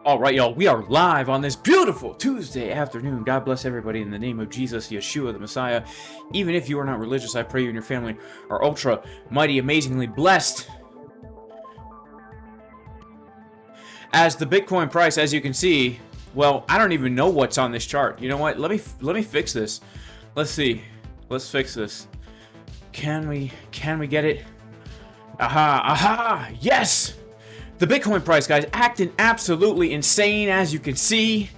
All right, y'all, we are live on this beautiful Tuesday afternoon. God bless everybody in the name of Jesus, Yeshua, the Messiah. Even if you are not religious, I pray you and your family are ultra, mighty, amazingly blessed. As the Bitcoin price, as you can see, well, I don't even know what's on this chart. You know what? Let me fix this. Let's see. Let's fix this. Can we get it? Aha! Yes! The Bitcoin price, guys, acting absolutely insane, as you can see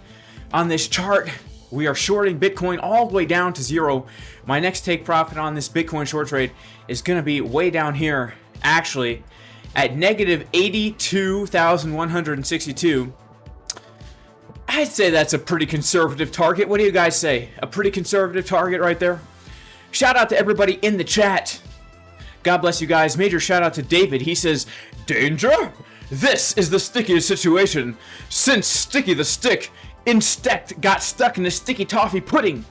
on this chart. We are shorting Bitcoin all the way down to zero. My next take profit on this Bitcoin short trade is going to be way down here, actually, at negative 82,162. I'd say that's a pretty conservative target. What do you guys say? A pretty conservative target right there? Shout out to everybody in the chat. God bless you guys. Major shout out to David. He says, danger? This is the stickiest situation since Sticky the Stick got stuck in the sticky toffee pudding.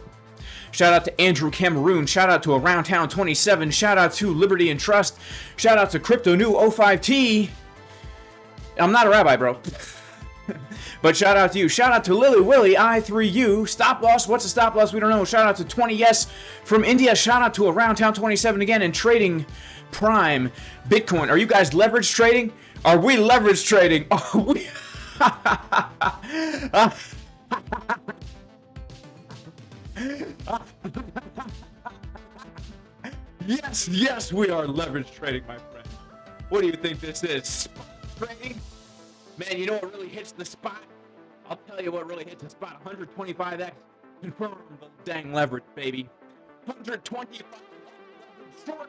Shout out to Andrew Cameroon. Shout out to Around Town 27. Shout out to Liberty and Trust. Shout out to Crypto New 05T. I'm not a rabbi, bro. But shout out to you. Shout out to Lily Willy I3U. Stop loss. What's a stop loss? We don't know. Shout out to 20 Yes from India. Shout out to Around Town 27 again and Trading Prime Bitcoin. Are you guys leverage trading? Are we leverage trading? Are we? Yes, we are leverage trading, my friend. What do you think this is? Spot trading? Man, you know what really hits the spot? I'll tell you what really hits the spot. 125x. Confirm the dang leverage, baby. 125 short.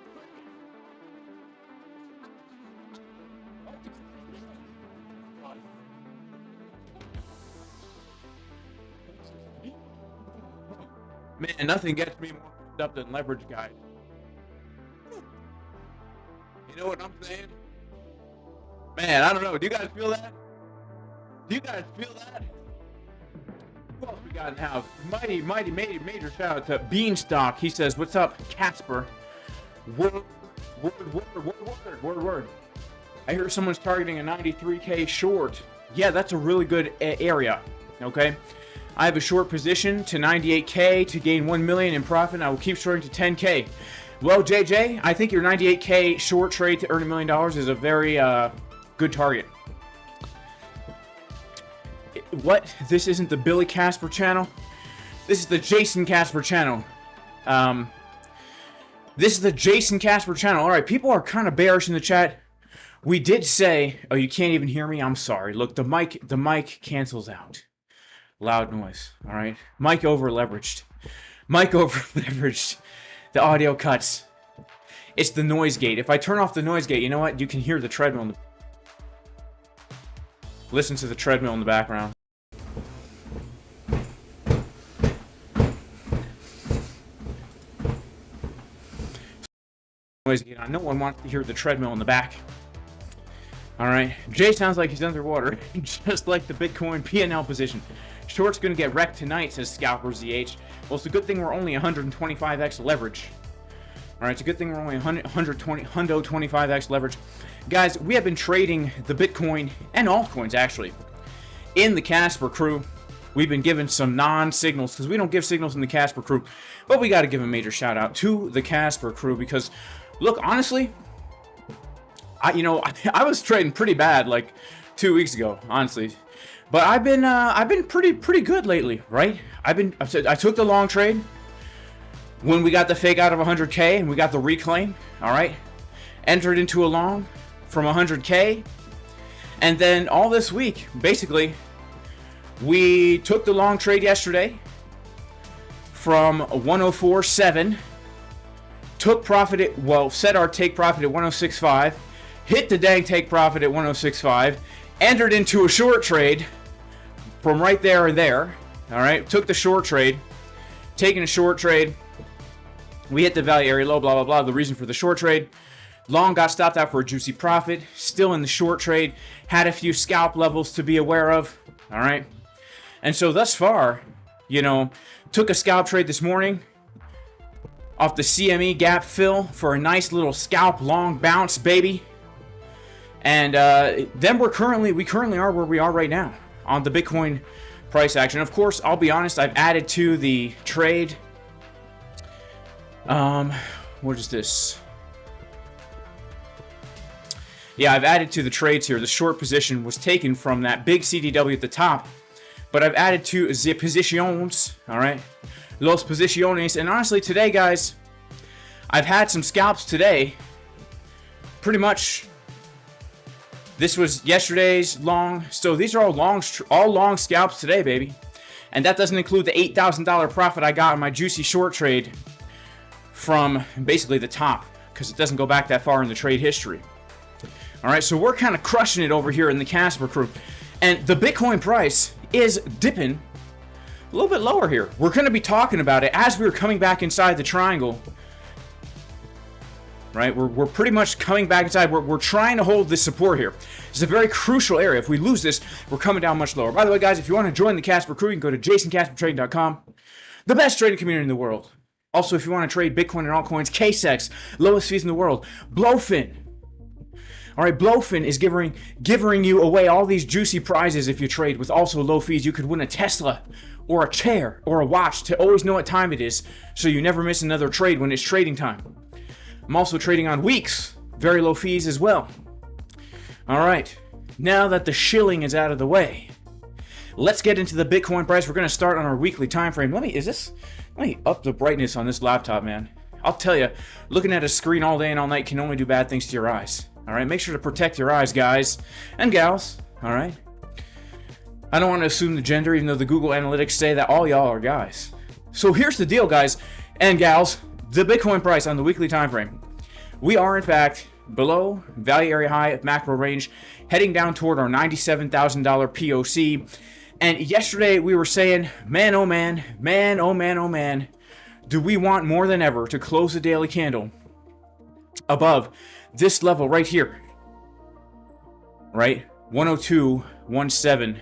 Man, nothing gets me more pumped up than leverage, guys. You know what I'm saying? Man, I don't know. Do you guys feel that? Do you guys feel that? Who else we got in the house? Mighty, major shout out to Beanstalk. He says, what's up, Casper? Word. I hear someone's targeting a 93K short. Yeah, that's a really good area, okay? I have a short position to 98K to gain 1 million in profit. I will keep shorting to 10K. Well, JJ, I think your 98K short trade to earn $1 million is a very good target. What? This isn't the Billy Casper channel? This is the Jason Casper channel. This is the Jason Casper channel. All right, people are kind of bearish in the chat. We did say, oh, you can't even hear me? I'm sorry. Look, the mic cancels out. Loud noise, all right? Mic over leveraged. The audio cuts. It's the noise gate. If I turn off the noise gate, you know what? You can hear the treadmill. Listen to the treadmill in the background. Noise gate on. No one wants to hear the treadmill in the back. All right. Jay sounds like he's underwater, just like the Bitcoin P&L position. Short's going to get wrecked tonight, says Scalper ZH. Well, it's a good thing we're only 125x leverage. All right, it's a good thing we're only 125x leverage. Guys, we have been trading the Bitcoin and altcoins, actually, in the Casper crew. We've been given some non-signals, because we don't give signals in the Casper crew. But we got to give a major shout-out to the Casper crew, because, look, honestly, I was trading pretty bad, like, 2 weeks ago, honestly. But I've been pretty good lately, right? I took the long trade when we got the fake out of 100K and we got the reclaim, all right? Entered into a long from 100K. And then all this week, basically, we took the long trade yesterday from 104.7, took profit at, well, set our take profit at 106.5, hit the dang take profit at 106.5, entered into a short trade from right there and there, all right? Took the short trade, taking a short trade. We hit the value area low, blah, blah, blah. The reason for the short trade. Long got stopped out for a juicy profit. Still in the short trade. Had a few scalp levels to be aware of, all right? And so thus far, took a scalp trade this morning off the CME gap fill for a nice little scalp long bounce, baby. And then we currently are where we are right now. on the Bitcoin price action. Of course, I'll be honest, I've added to the trade. What is this? Yeah, I've added to the trades here. The short position was taken from that big CDW at the top, but I've added to the positions, all right? Los posiciones. And honestly, today, guys, I've had some scalps today. Pretty much, this was yesterday's long. So these are all long scalps today, baby. And that doesn't include the $8,000 profit I got on my juicy short trade from basically the top, because it doesn't go back that far in the trade history. All right, so we're kind of crushing it over here in the Casper crew. And the Bitcoin price is dipping a little bit lower here. We're going to be talking about it as we're coming back inside the triangle. Right, we're pretty much coming back inside. We're trying to hold this support here. It's a very crucial area. If we lose this, we're coming down much lower. By the way, guys, if you want to join the Casper crew, you can go to jasoncaspertrading.com. The best trading community in the world. Also, if you want to trade Bitcoin and altcoins, KCEX, lowest fees in the world. BLOFIN. All right, BLOFIN is giving you away all these juicy prizes if you trade with also low fees. You could win a Tesla or a chair or a watch to always know what time it is, so you never miss another trade when it's trading time. I'm also trading on WEEX, very low fees as well. All right, now that the shilling is out of the way, let's get into the Bitcoin price. We're going to start on our weekly time frame. Let me up the brightness on this laptop, man. I'll tell you, looking at a screen all day and all night can only do bad things to your eyes. All right, make sure to protect your eyes, guys and gals. All right. I don't want to assume the gender, even though the Google Analytics say that all y'all are guys. So here's the deal, guys and gals. The Bitcoin price on the weekly time frame. We are, in fact, below value area high at macro range, heading down toward our $97,000 POC. And yesterday we were saying, man, oh man, man, oh man, oh man, do we want more than ever to close the daily candle above this level right here, right? 102.17.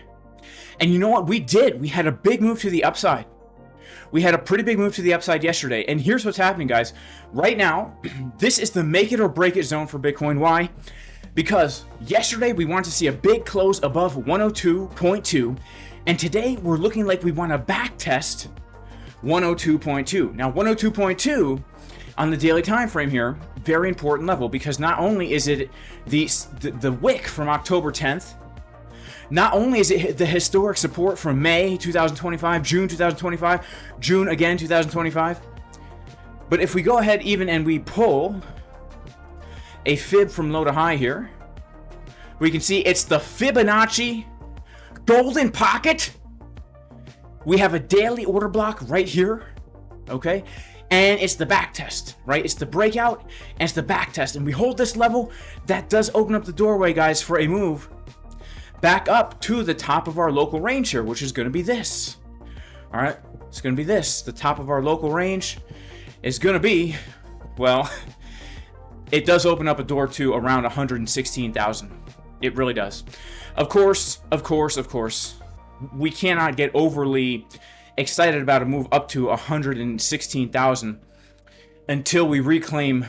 And you know what? We did. We had a big move to the upside. We had a pretty big move to the upside yesterday. And here's what's happening, guys. Right now, this is the make it or break it zone for Bitcoin. Why? Because yesterday we wanted to see a big close above 102.2. And today we're looking like we want to back test 102.2. Now, 102.2 on the daily time frame here, very important level, because not only is it the wick from October 10th, not only is it the historic support from May 2025, June 2025, June again 2025, but if we go ahead even and we pull a fib from low to high here, we can see it's the Fibonacci golden pocket. We have a daily order block right here, okay? And it's the back test, right? It's the breakout and it's the back test. And we hold this level, that does open up the doorway, guys, for a move back up to the top of our local range here, which is going to be this. All right, it's going to be this. The top of our local range is going to be, well, it does open up a door to around 116,000. It really does. Of course, we cannot get overly excited about a move up to 116,000 until we reclaim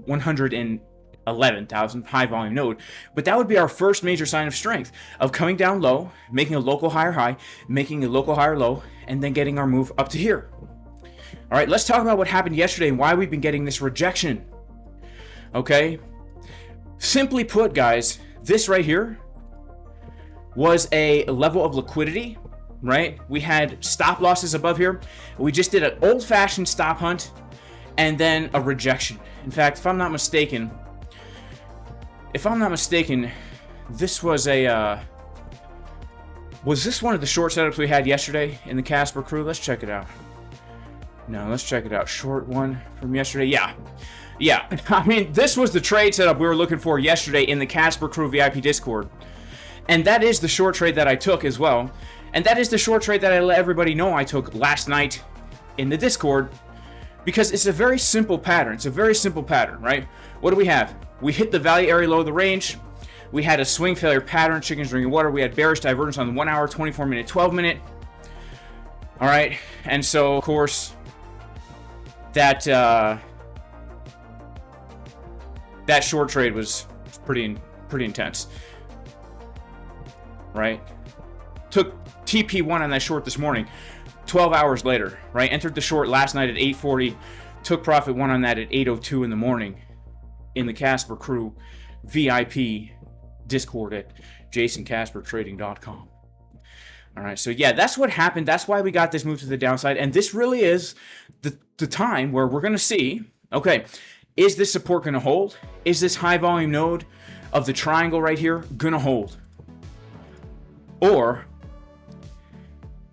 111,000 high volume node. But that would be our first major sign of strength, of coming down low, making a local higher high, making a local higher low, and then getting our move up to here. All right, let's talk about what happened yesterday and why we've been getting this rejection. Okay, simply put, guys, this right here was a level of liquidity, right? We had stop losses above here. We just did an old-fashioned stop hunt and then a rejection. In fact, if I'm not mistaken, this was was this one of the short setups we had yesterday in the Casper crew? Let's check it out. No, let's check it out. Short one from yesterday. Yeah. I mean, this was the trade setup we were looking for yesterday in the Casper crew VIP Discord. And that is the short trade that I took as well. And that is the short trade that I let everybody know I took last night in the Discord, because it's a very simple pattern. It's a very simple pattern, right? What do we have? We hit the value area low of the range. We had a swing failure pattern, chickens drinking water. We had bearish divergence on the 1 hour, 24 minute, 12 minute. All right. And so, of course, that short trade was pretty intense, right? took TP1 on that short this morning, 12 hours later, right? Entered the short last night at 8:40, took profit one on that at 8:02 in the morning in the Casper Crew VIP Discord at jasoncaspertrading.com. All right, so yeah, that's what happened. That's why we got this move to the downside, and this really is the time where we're going to see, okay, is this support going to hold? Is this high volume node of the triangle right here going to hold? Or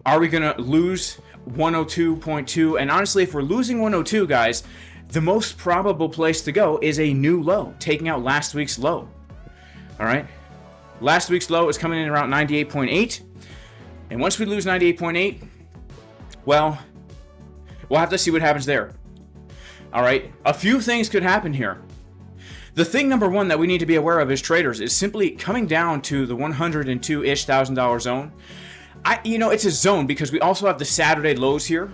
are we going to lose 102.2? And honestly, if we're losing 102, guys, the most probable place to go is a new low, taking out last week's low. All right, last week's low is coming in around 98.8. And once we lose 98.8, well, we'll have to see what happens there. All right, a few things could happen here. The thing number one that we need to be aware of as traders is simply coming down to the $102-ish thousand zone. It's a zone because we also have the Saturday lows here,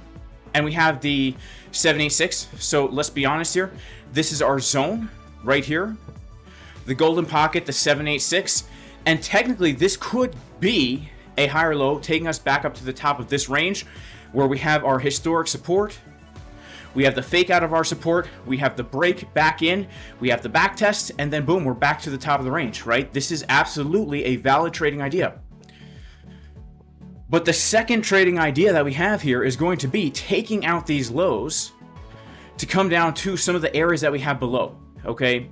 and we have the 786. So let's be honest here. This is our zone right here, the golden pocket, the 786, and technically this could be a higher low, taking us back up to the top of this range where we have our historic support. We have the fake out of our support. We have the break back in. We have the back test, and then boom, we're back to the top of the range, right? This is absolutely a valid trading idea. But the second trading idea that we have here is going to be taking out these lows to come down to some of the areas that we have below, okay?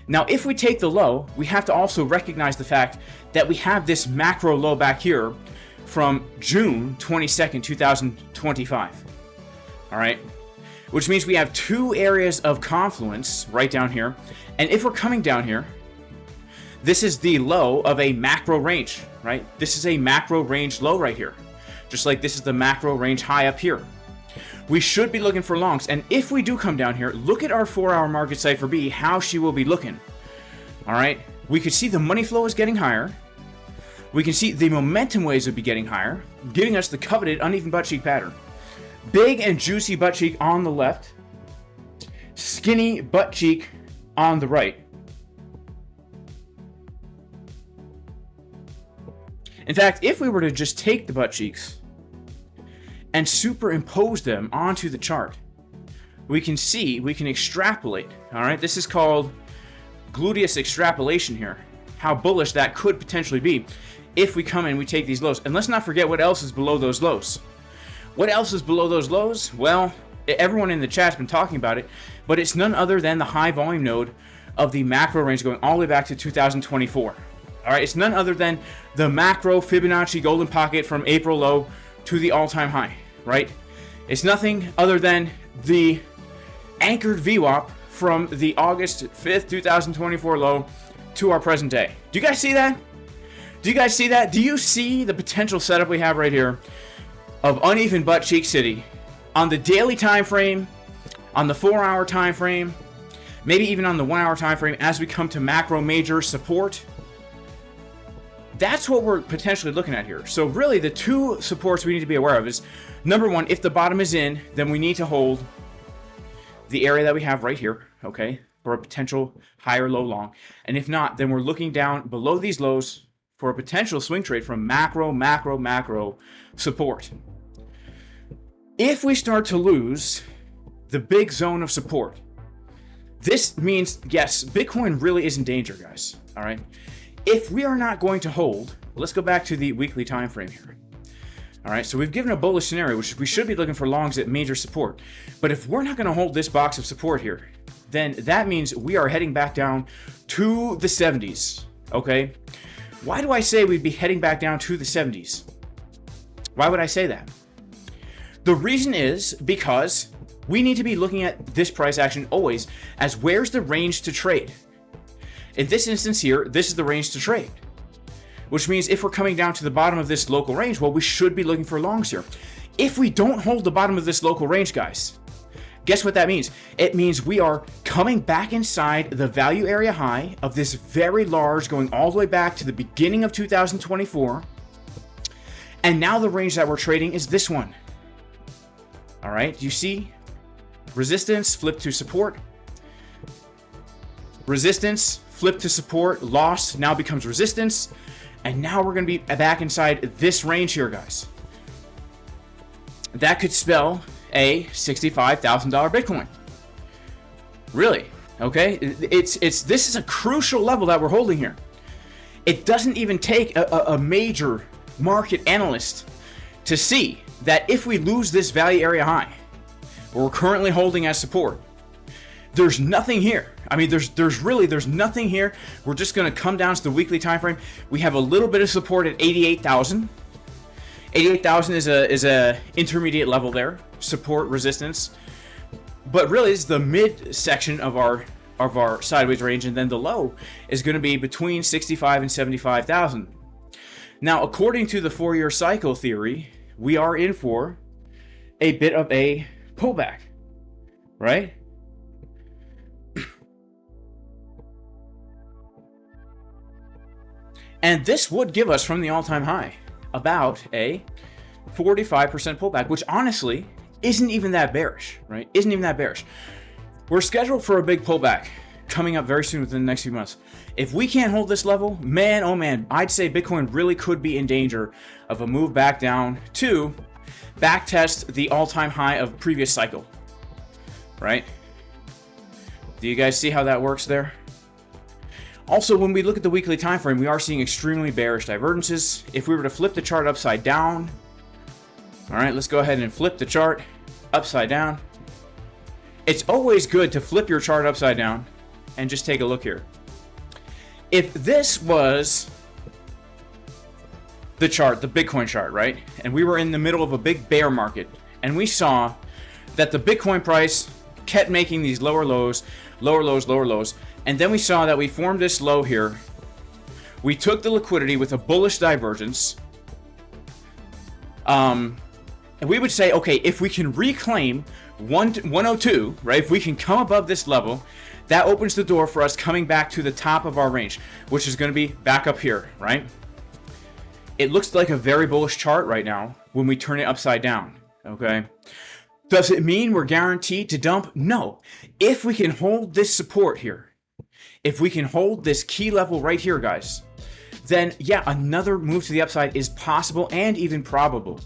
Now, if we take the low, we have to also recognize the fact that we have this macro low back here from June 22nd, 2025. All right, which means we have two areas of confluence right down here. And if we're coming down here, this is the low of a macro range, right? This is a macro range low right here, just like this is the macro range high up here. We should be looking for longs, and if we do come down here, look at our 4-hour market cipher B, how she will be looking. All right, we can see the money flow is getting higher. We can see the momentum waves will be getting higher, giving us the coveted uneven butt cheek pattern. Big and juicy butt cheek on the left, skinny butt cheek on the right. In fact, if we were to just take the butt cheeks and superimpose them onto the chart, we can extrapolate. All right, this is called gluteus extrapolation here, how bullish that could potentially be if we come in, we take these lows. And let's not forget what else is below those lows. What else is below those lows? Well, everyone in the chat's been talking about it, but it's none other than the high volume node of the macro range going all the way back to 2024. All right, it's none other than the macro Fibonacci golden pocket from April low to the all-time high, right? It's nothing other than the anchored VWAP from the August 5th, 2024 low to our present day. Do you guys see that? Do you guys see that? Do you see the potential setup we have right here of uneven butt cheek city on the daily time frame, on the 4-hour time frame, maybe even on the 1-hour time frame as we come to macro major support? That's what we're potentially looking at here. So really the two supports we need to be aware of is, number one, if the bottom is in, then we need to hold the area that we have right here, okay, for a potential higher low long. And if not, then we're looking down below these lows for a potential swing trade from macro support. If we start to lose the big zone of support, this means, yes, Bitcoin really is in danger, guys, all right? If we are not going to hold, let's go back to the weekly time frame here. All right, so we've given a bullish scenario, which we should be looking for longs at major support. But if we're not going to hold this box of support here, then that means we are heading back down to the 70s, okay? Why do I say we'd be heading back down to the 70s? Why would I say that? The reason is because we need to be looking at this price action always as where's the range to trade. In this instance here, this is the range to trade, which means if we're coming down to the bottom of this local range, well, we should be looking for longs here. If we don't hold the bottom of this local range, guys, guess what that means? It means we are coming back inside the value area high of this very large, going all the way back to the beginning of 2024. And now the range that we're trading is this one. All right, you see resistance, flip to support. Resistance, flip to support, loss, now becomes resistance. And now we're going to be back inside this range here, guys. That could spell a $65,000 Bitcoin. Really? Okay? This is a crucial level that we're holding here. It doesn't even take a major market analyst to see that if we lose this value area high, where we're currently holding as support, there's nothing here. I mean, there's nothing here. We're just going to come down to the weekly time frame. We have a little bit of support at 88,000. 88,000 is a intermediate level there, support, resistance. But really, it's the mid section of our sideways range, and then the low is going to be between 65 and 75,000. Now, according to the 4-year cycle theory, we are in for a bit of a pullback, right? And this would give us from the all-time high about a 45% pullback, which honestly isn't even that bearish, right? Isn't even that bearish. We're scheduled for a big pullback coming up very soon within the next few months. If we can't hold this level, man, oh man, I'd say Bitcoin really could be in danger of a move back down to backtest the all-time high of previous cycle, right? Do you guys see how that works there? Also, when we look at the weekly time frame, we are seeing extremely bearish divergences. If we were to flip the chart upside down, all right, let's go ahead and flip the chart upside down. It's always good to flip your chart upside down and just take a look here. If this was the chart, the Bitcoin chart, right? And we were in the middle of a big bear market, and we saw that the Bitcoin price kept making these lower lows, lower lows, lower lows. And then we saw that we formed this low here. We took the liquidity with a bullish divergence. And we would say, okay, if we can reclaim 102, right? If we can come above this level, that opens the door for us coming back to the top of our range, which is going to be back up here, right? It looks like a very bullish chart right now when we turn it upside down, okay? Does it mean we're guaranteed to dump? No. If we can hold this support here, if we can hold this key level right here, guys, then yeah, another move to the upside is possible and even probable.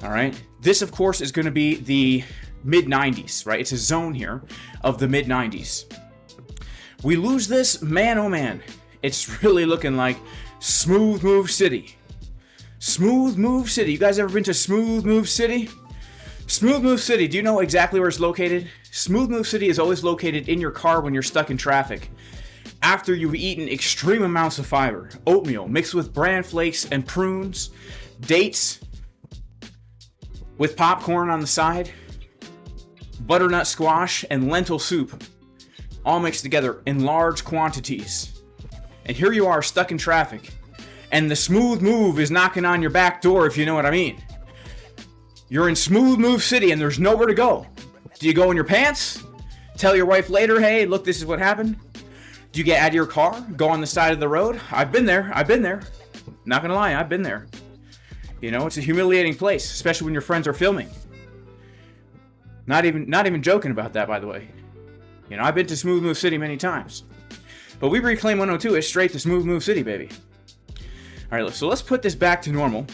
All right. This, of course, is going to be the mid-90s, right? It's a zone here of the mid-90s. We lose this, man, oh man. It's really looking like Smooth Move City. Smooth Move City. You guys ever been to Smooth Move City? Smooth Move City, do you know exactly where it's located? Smooth Move City is always located in your car when you're stuck in traffic. After you've eaten extreme amounts of fiber, oatmeal mixed with bran flakes and prunes, dates with popcorn on the side, butternut squash, and lentil soup, all mixed together in large quantities. And here you are stuck in traffic, and the Smooth Move is knocking on your back door, if you know what I mean. You're in Smooth Move City and there's nowhere to go. Do you go in your pants? Tell your wife later, hey, look, this is what happened? Do you get out of your car? Go on the side of the road? I've been there. Not gonna lie, I've been there. You know, it's a humiliating place, especially when your friends are filming. Not even joking about that, by the way. You know, I've been to Smooth Move City many times. But we reclaim 102 is straight to Smooth Move City, baby. All right, so let's put this back to normal.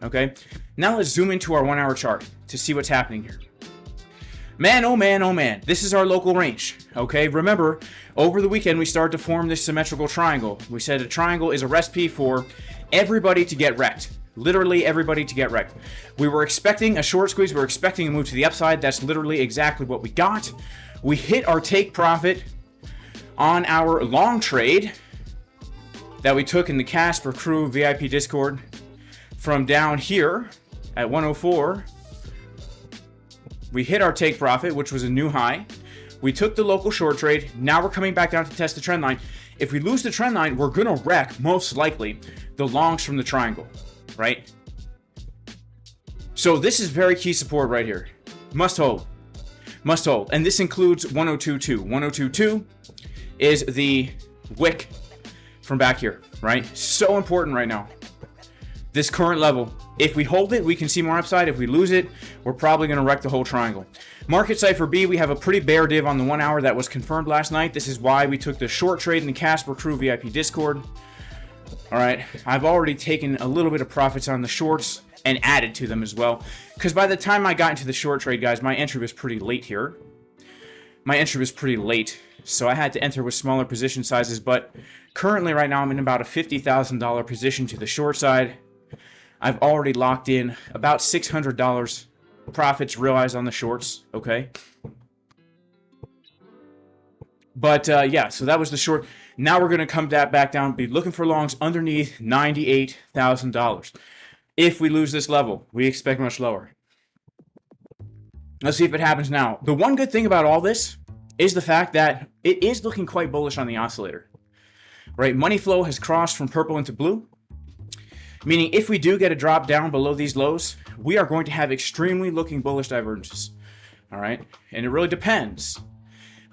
Okay, now let's zoom into our 1 hour chart to see what's happening here. Man, oh man, oh man, this is our local range. Okay, remember, over the weekend we started to form this symmetrical triangle. We said a triangle is a recipe for everybody to get wrecked. Literally everybody to get wrecked. We were expecting a short squeeze, we were expecting a move to the upside. That's literally exactly what we got. We hit our take profit on our long trade that we took in the Casper Crew VIP Discord. From down here at 104, we hit our take profit, which was a new high. We took the local short trade. Now we're coming back down to test the trend line. If we lose the trend line, we're going to wreck, most likely, the longs from the triangle, right? So this is very key support right here. Must hold. Must hold. And this includes 102.2. 102.2 is the wick from back here, right? So important right now. This current level, if we hold it, we can see more upside. If we lose it, we're probably going to wreck the whole triangle. Market cipher B, we have a pretty bear div on the 1 hour that was confirmed last night. This is why we took the short trade in the Casper Crew VIP Discord. All right, I've already taken a little bit of profits on the shorts and added to them as well, because by the time I got into the short trade, guys, my entry was pretty late here. My entry was pretty late, so I had to enter with smaller position sizes, but currently right now I'm in about a $50,000 position to the short side. I've already locked in about $600 profits realized on the shorts, okay? But yeah, so that was the short. Now we're going to come back down, be looking for longs underneath $98,000. If we lose this level, we expect much lower. Let's see if it happens now. The one good thing about all this is the fact that it is looking quite bullish on the oscillator. Right? Money flow has crossed from purple into blue. Meaning if we do get a drop down below these lows, we are going to have extremely looking bullish divergences. All right? And it really depends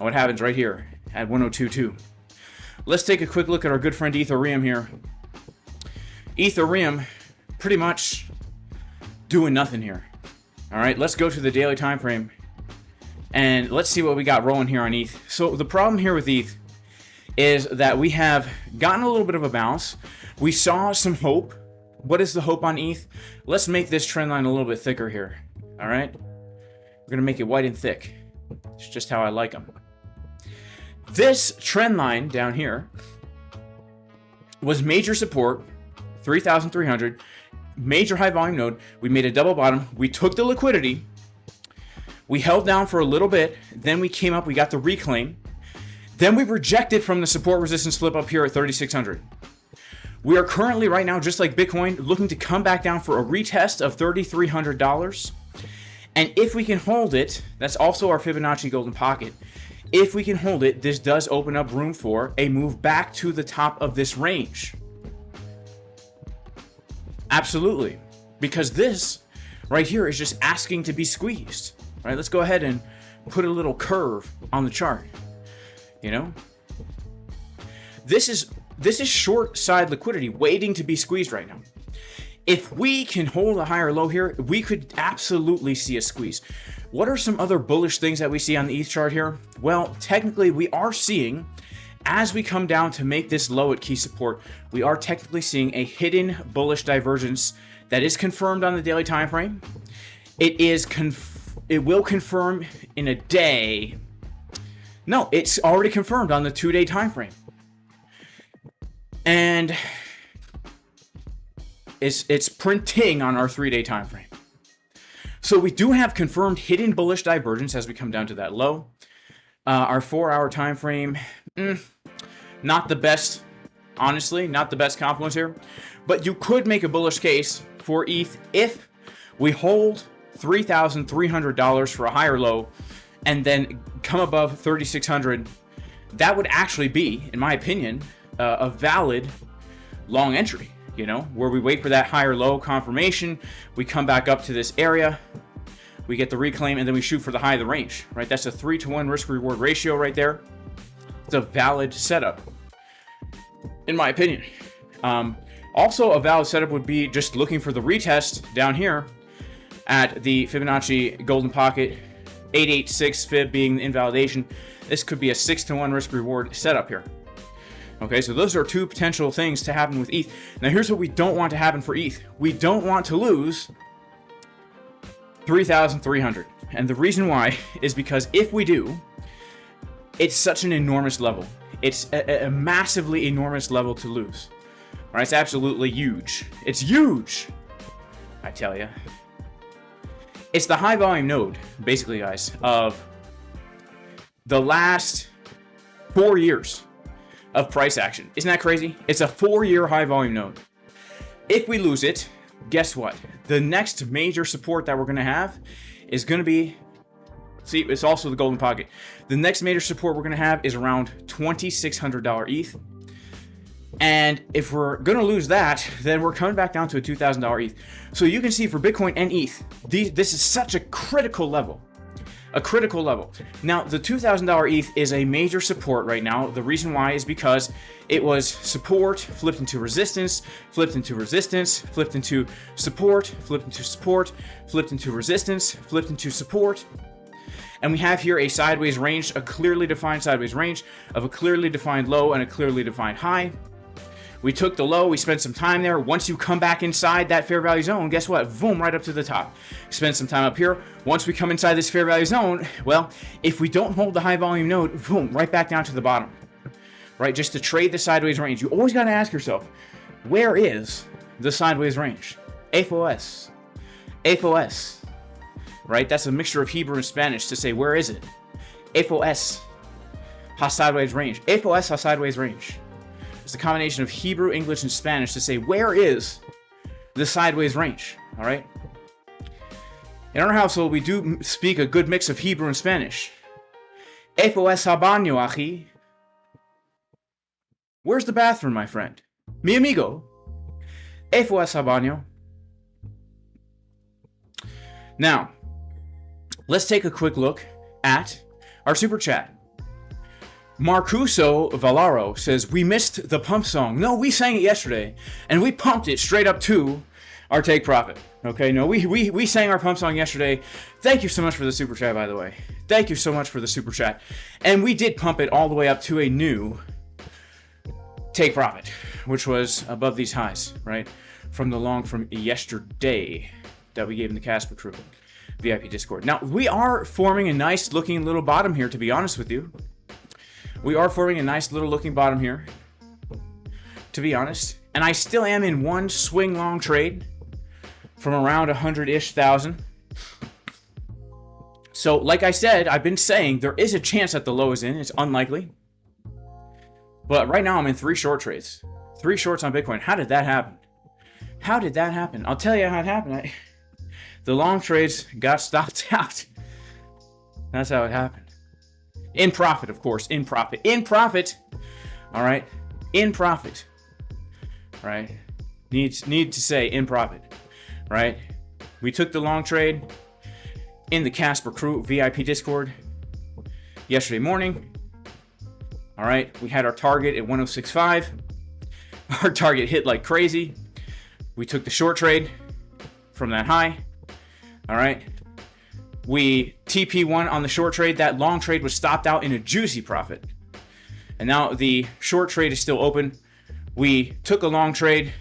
on what happens right here at 102.2. Let's take a quick look at our good friend Ethereum here. Ethereum pretty much doing nothing here. All right, let's go to the daily time frame and let's see what we got rolling here on ETH. So the problem here with ETH is that we have gotten a little bit of a bounce. We saw some hope. What is the hope on ETH? Let's make this trend line a little bit thicker here. All right, we're gonna make it white and thick. It's just how I like them. This trend line down here was major support, 3,300. Major high volume node. We made a double bottom. We took the liquidity. We held down for a little bit. Then we came up. We got the reclaim. Then we rejected from the support resistance flip up here at 3,600. We are currently right now, just like Bitcoin, looking to come back down for a retest of $3,300. And if we can hold it, that's also our Fibonacci golden pocket. If we can hold it, this does open up room for a move back to the top of this range. Absolutely, because this right here is just asking to be squeezed. All right, let's go ahead and put a little curve on the chart. You know, this is short side liquidity waiting to be squeezed right now. If we can hold a higher low here, we could absolutely see a squeeze. What are some other bullish things that we see on the ETH chart here? Well, technically we are seeing, as we come down to make this low at key support, we are technically seeing a hidden bullish divergence that is confirmed on the daily time frame. It will confirm in a day. No, it's already confirmed on the 2-day time frame. And it's printing on our 3-day time frame. So we do have confirmed hidden bullish divergence as we come down to that low. Our 4-hour time frame, not the best, honestly, not the best confluence here. But you could make a bullish case for ETH if we hold $3,300 for a higher low and then come above 3,600. That would actually be, in my opinion, a valid long entry. You know, where we wait for that higher low confirmation, we come back up to this area, we get the reclaim, and then we shoot for the high of the range, right? That's a 3-to-1 risk-reward ratio right there. It's a valid setup, in my opinion. Also, a valid setup would be just looking for the retest down here at the Fibonacci golden pocket, 886 fib being the invalidation. This could be a 6-to-1 risk-reward setup here. Okay, so those are two potential things to happen with ETH. Now here's what we don't want to happen for ETH. We don't want to lose 3,300. And the reason why is because if we do, it's such an enormous level. It's a massively enormous level to lose. All right, it's absolutely huge. It's huge, I tell you. It's the high volume node, basically, guys, of the last 4 years of price action. Isn't that crazy? It's a 4-year high volume node. If we lose it, guess what? The next major support that we're going to have is going to be, see, it's also the golden pocket. The next major support we're going to have is around $2,600 ETH. And if we're going to lose that, then we're coming back down to a $2,000 ETH. So you can see for Bitcoin and ETH, this is such a critical level. A critical level. Now, the $2,000 ETH is a major support right now. The reason why is because it was support, flipped into resistance, flipped into resistance, flipped into support, flipped into support, flipped into resistance, flipped into support. And we have here a sideways range, a clearly defined sideways range of a clearly defined low and a clearly defined high. We took the low, we spent some time there. Once you come back inside that fair value zone, guess what? Boom, right up to the top. Spend some time up here. Once we come inside this fair value zone, well, if we don't hold the high volume node, boom, right back down to the bottom. Right, just to trade the sideways range. You always got to ask yourself, where is the sideways range? AFOS. AFOS. Right, that's a mixture of Hebrew and Spanish to say, where is it? AFOS. Ha sideways range. AFOS ha sideways range. It's a combination of Hebrew, English, and Spanish to say, where is the sideways range? All right. In our household, we do speak a good mix of Hebrew and Spanish. AFOS ha baño, ají. Where's the bathroom, my friend? Mi amigo. AFOS ha baño. Now, let's take a quick look at our super chat. Marcuso Valaro says, we missed the pump song. No, we sang it yesterday, and we pumped it straight up to our take profit. Okay, no, we sang our pump song yesterday. Thank you so much for the super chat, by the way. Thank you so much for the super chat. And we did pump it all the way up to a new take profit, which was above these highs, right? From the long from yesterday that we gave in the Casper Crew VIP Discord. Now, we are forming a nice looking little bottom here, to be honest with you. We are forming a nice little looking bottom here, to be honest. And I still am in one swing long trade from around 100-ish thousand. So, like I said, I've been saying there is a chance that the low is in. It's unlikely. But right now I'm in 3 short trades. 3 shorts on Bitcoin. How did that happen? How did that happen? I'll tell you how it happened. The long trades got stopped out. That's how it happened. In profit, of course. In profit. In profit. All right. In profit. Right. Need to say in profit. Right. We took the long trade in the Casper Crew VIP Discord yesterday morning. All right. We had our target at 106.5. Our target hit like crazy. We took the short trade from that high. All right. We TP1 on the short trade. That long trade was stopped out in a juicy profit. And now the short trade is still open. We took a long trade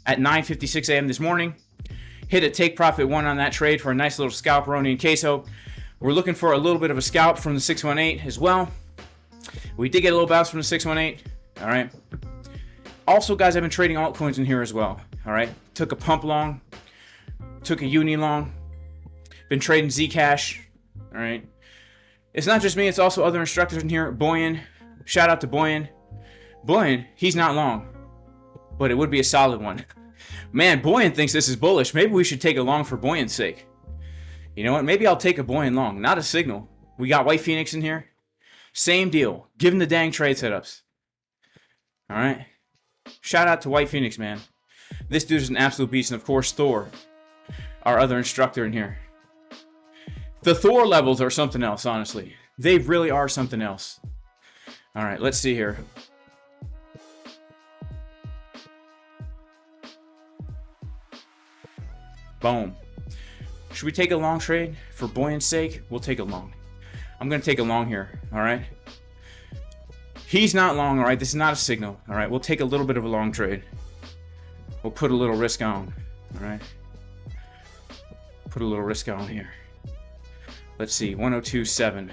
at 9:56 a.m. this morning. Hit a take profit 1 on that trade for a nice little scalp Roni and queso. We're looking for a little bit of a scalp from the 618 as well. We did get a little bounce from the 618. All right. Also, guys, I've been trading altcoins in here as well. All right. Took a pump long. Took a uni long. Been trading Zcash. All right. It's not just me. It's also other instructors in here. Boyan. Shout out to Boyan. Boyan, he's not long, but it would be a solid one. Man, Boyan thinks this is bullish. Maybe we should take a long for Boyan's sake. You know what? Maybe I'll take a Boyan long. Not a signal. We got White Phoenix in here. Same deal. Give him the dang trade setups. All right. Shout out to White Phoenix, man. This dude is an absolute beast. And of course, Thor, our other instructor in here. The Thor levels are something else, honestly. They really are something else. All right, let's see here. Boom. Should we take a long trade? For Boyan's sake, we'll take a long. I'm going to take a long here, all right? He's not long, all right? This is not a signal, all right? We'll take a little bit of a long trade. We'll put a little risk on, all right? Put a little risk on here. Let's see, 102.7.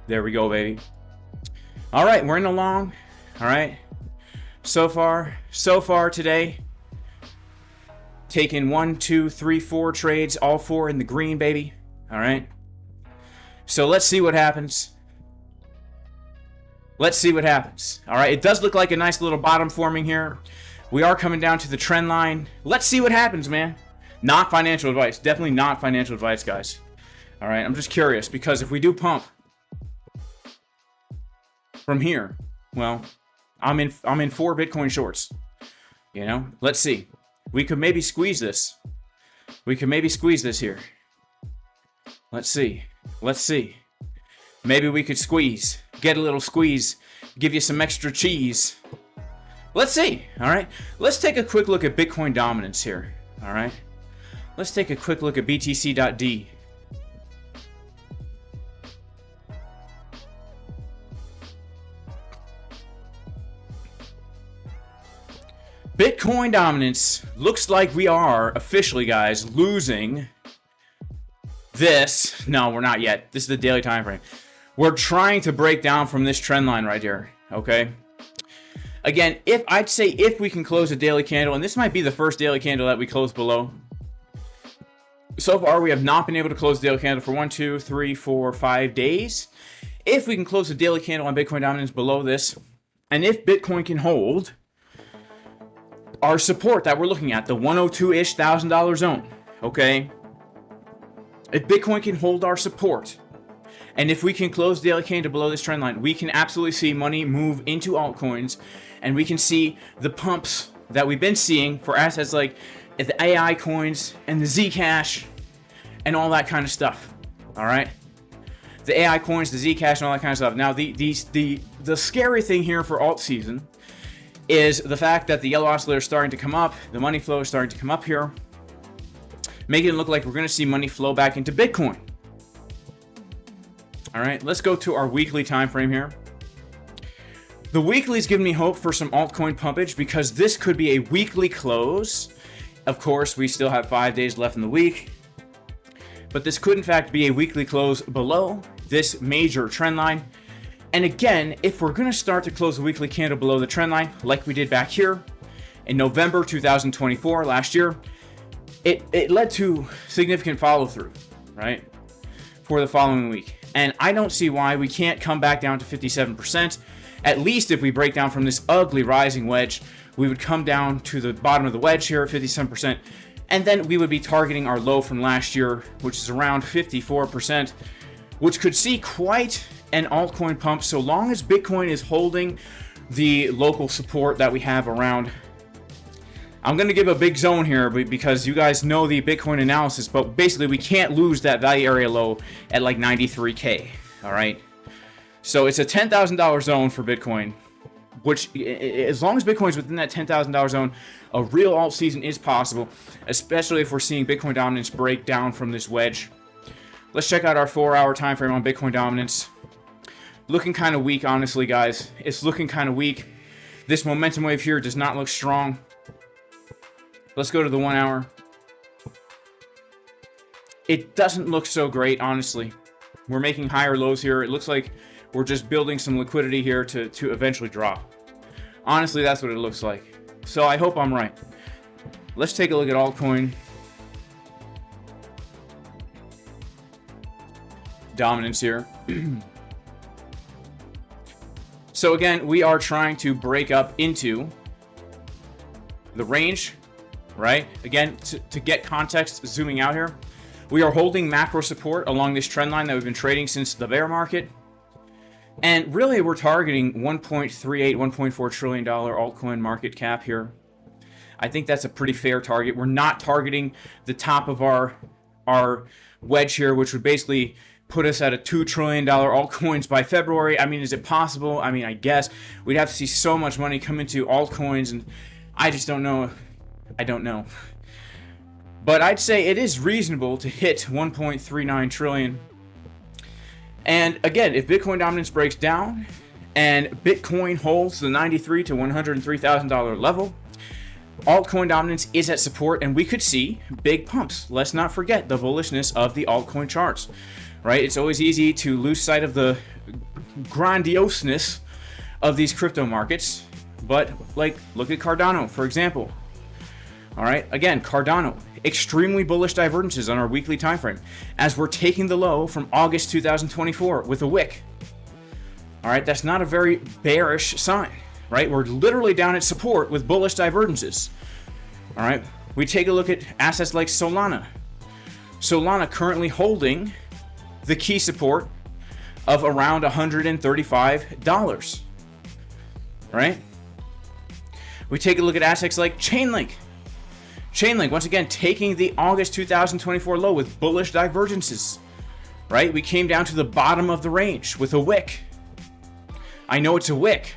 There we go, baby. All right, we're in the long. All right. So far today, taking 1, 2, 3, 4 trades, all 4 in the green, baby. All right. So let's see what happens. Let's see what happens. All right. It does look like a nice little bottom forming here. We are coming down to the trend line. Let's see what happens, man. Not financial advice. Definitely not financial advice, guys. All right. I'm just curious because if we do pump from here, well, I'm in 4 Bitcoin shorts. You know, let's see. We could maybe squeeze this. We could maybe squeeze this here. Let's see. Let's see. Maybe we could squeeze. Get a little squeeze. Give you some extra cheese. let's see. All right, let's take a quick look at Bitcoin dominance here. All right, let's take a quick look at BTC.D. Bitcoin dominance looks like we are officially, guys, losing this. No, we're not yet. This is the daily time frame. We're trying to break down from this trend line right here. Okay. Again, if we can close a daily candle, and this might be the first daily candle that we close below. So far, we have not been able to close the daily candle for 1, 2, 3, 4, 5 days. If we can close a daily candle on Bitcoin dominance below this, and if Bitcoin can hold our support that we're looking at, the 102-ish $1,000 zone, okay? If Bitcoin can hold our support, and if we can close the daily candle below this trend line, we can absolutely see money move into altcoins, and we can see the pumps that we've been seeing for assets like the AI coins and the Zcash and all that kind of stuff. All right, the AI coins, the Zcash, and all that kind of stuff. Now, the scary thing here for alt season is the fact that the yellow oscillator is starting to come up, the money flow is starting to come up here, making it look like we're going to see money flow back into Bitcoin. All right, let's go to our weekly time frame here. The weekly's giving me hope for some altcoin pumpage because this could be a weekly close. Of course, we still have 5 days left in the week, but this could in fact be a weekly close below this major trend line. And again, if we're going to start to close the weekly candle below the trend line, like we did back here in November 2024, last year, it led to significant follow through, right, for the following week. And I don't see why we can't come back down to 57%. At least if we break down from this ugly rising wedge, we would come down to the bottom of the wedge here at 57%. And then we would be targeting our low from last year, which is around 54%, which could see quite an altcoin pump so long as Bitcoin is holding the local support that we have around. I'm going to give a big zone here because you guys know the Bitcoin analysis, but basically we can't lose that value area low at like 93K. All right. So it's a $10,000 zone for Bitcoin, which as long as Bitcoin's within that $10,000 zone, a real alt season is possible, especially if we're seeing Bitcoin dominance break down from this wedge. Let's check out our 4-hour time frame on Bitcoin dominance. Looking kind of weak, honestly, guys. It's looking kind of weak. This momentum wave here does not look strong. Let's go to the 1 hour. It doesn't look so great, honestly. We're making higher lows here. It looks like we're just building some liquidity here to eventually drop. Honestly, that's what it looks like. So I hope I'm right. Let's take a look at altcoin dominance here. So again, we are trying to break up into the range, right? Again, to get context, zooming out here, we are holding macro support along this trend line that we've been trading since the bear market. And really, we're targeting $1.38, $1.4 trillion altcoin market cap here. I think that's a pretty fair target. We're not targeting the top of our wedge here, which would basically put us at a $2 trillion altcoins by February. I mean, is it possible? I mean, I guess we'd have to see so much money come into altcoins, and I just don't know. I don't know. But I'd say it is reasonable to hit 1.39 trillion. And again, if Bitcoin dominance breaks down and Bitcoin holds the $93,000 to $103,000 level, altcoin dominance is at support, and we could see big pumps. Let's not forget the bullishness of the altcoin charts, right? It's always easy to lose sight of the grandioseness of these crypto markets, but like, look at Cardano, for example. All right, again, Cardano, extremely bullish divergences on our weekly time frame as we're taking the low from August 2024 with a wick. All right, that's not a very bearish sign, right? We're literally down at support with bullish divergences. All right, we take a look at assets like Solana. Solana currently holding the key support of around $135, right? We take a look at assets like Chainlink. Chainlink, once again, taking the August 2024 low with bullish divergences, right? We came down to the bottom of the range with a wick. I know it's a wick,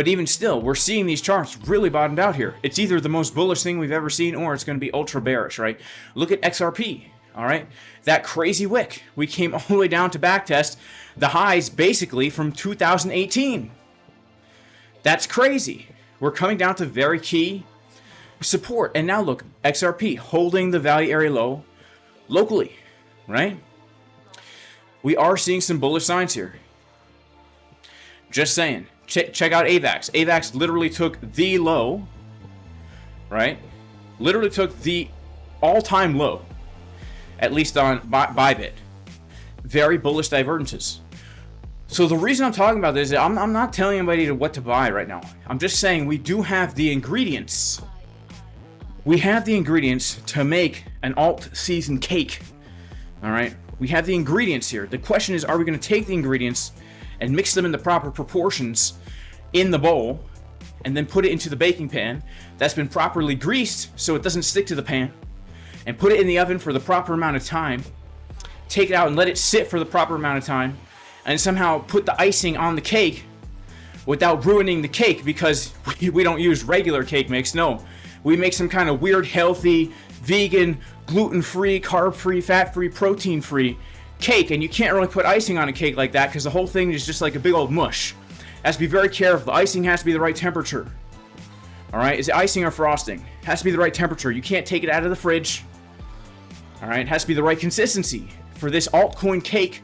But even still, we're seeing these charts really bottomed out here. It's either the most bullish thing we've ever seen, or it's going to be ultra bearish, right? Look at XRP, all right? That crazy wick. We came all the way down to backtest the highs basically from 2018. That's crazy. We're coming down to very key support. And now look, XRP holding the value area low locally, right? We are seeing some bullish signs here. Just saying. Check out AVAX. AVAX literally took the low, right? Literally took the all-time low, at least on Bybit. Very bullish divergences. So the reason I'm talking about this is I'm not telling anybody what to buy right now. I'm just saying we do have the ingredients. We have the ingredients to make an alt-season cake. All right? We have the ingredients here. The question is, are we going to take the ingredients and mix them in the proper proportions in the bowl and then put it into the baking pan that's been properly greased so it doesn't stick to the pan, and put it in the oven for the proper amount of time, take it out and let it sit for the proper amount of time, and somehow put the icing on the cake without ruining the cake, because we don't use regular cake mix. No, we make some kind of weird, healthy, vegan, gluten-free, carb-free, fat-free, protein-free cake, and you can't really put icing on a cake like that because the whole thing is just like a big old mush. Has to be very careful. The icing has to be the right temperature. All right, is it icing or frosting? It has to be the right temperature. You can't take it out of the fridge. All right, it has to be the right consistency for this altcoin cake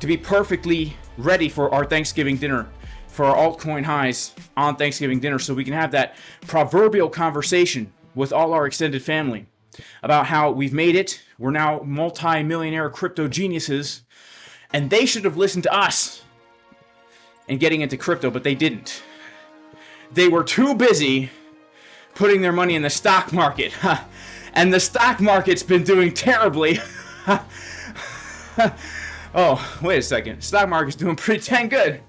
to be perfectly ready for our Thanksgiving dinner, for our altcoin highs on Thanksgiving dinner, so we can have that proverbial conversation with all our extended family about how we've made it. We're now multi-millionaire crypto geniuses, and they should have listened to us in getting into crypto, but they didn't. They were too busy putting their money in the stock market. And the stock market's been doing terribly. Oh, wait a second. Stock market's doing pretty dang good.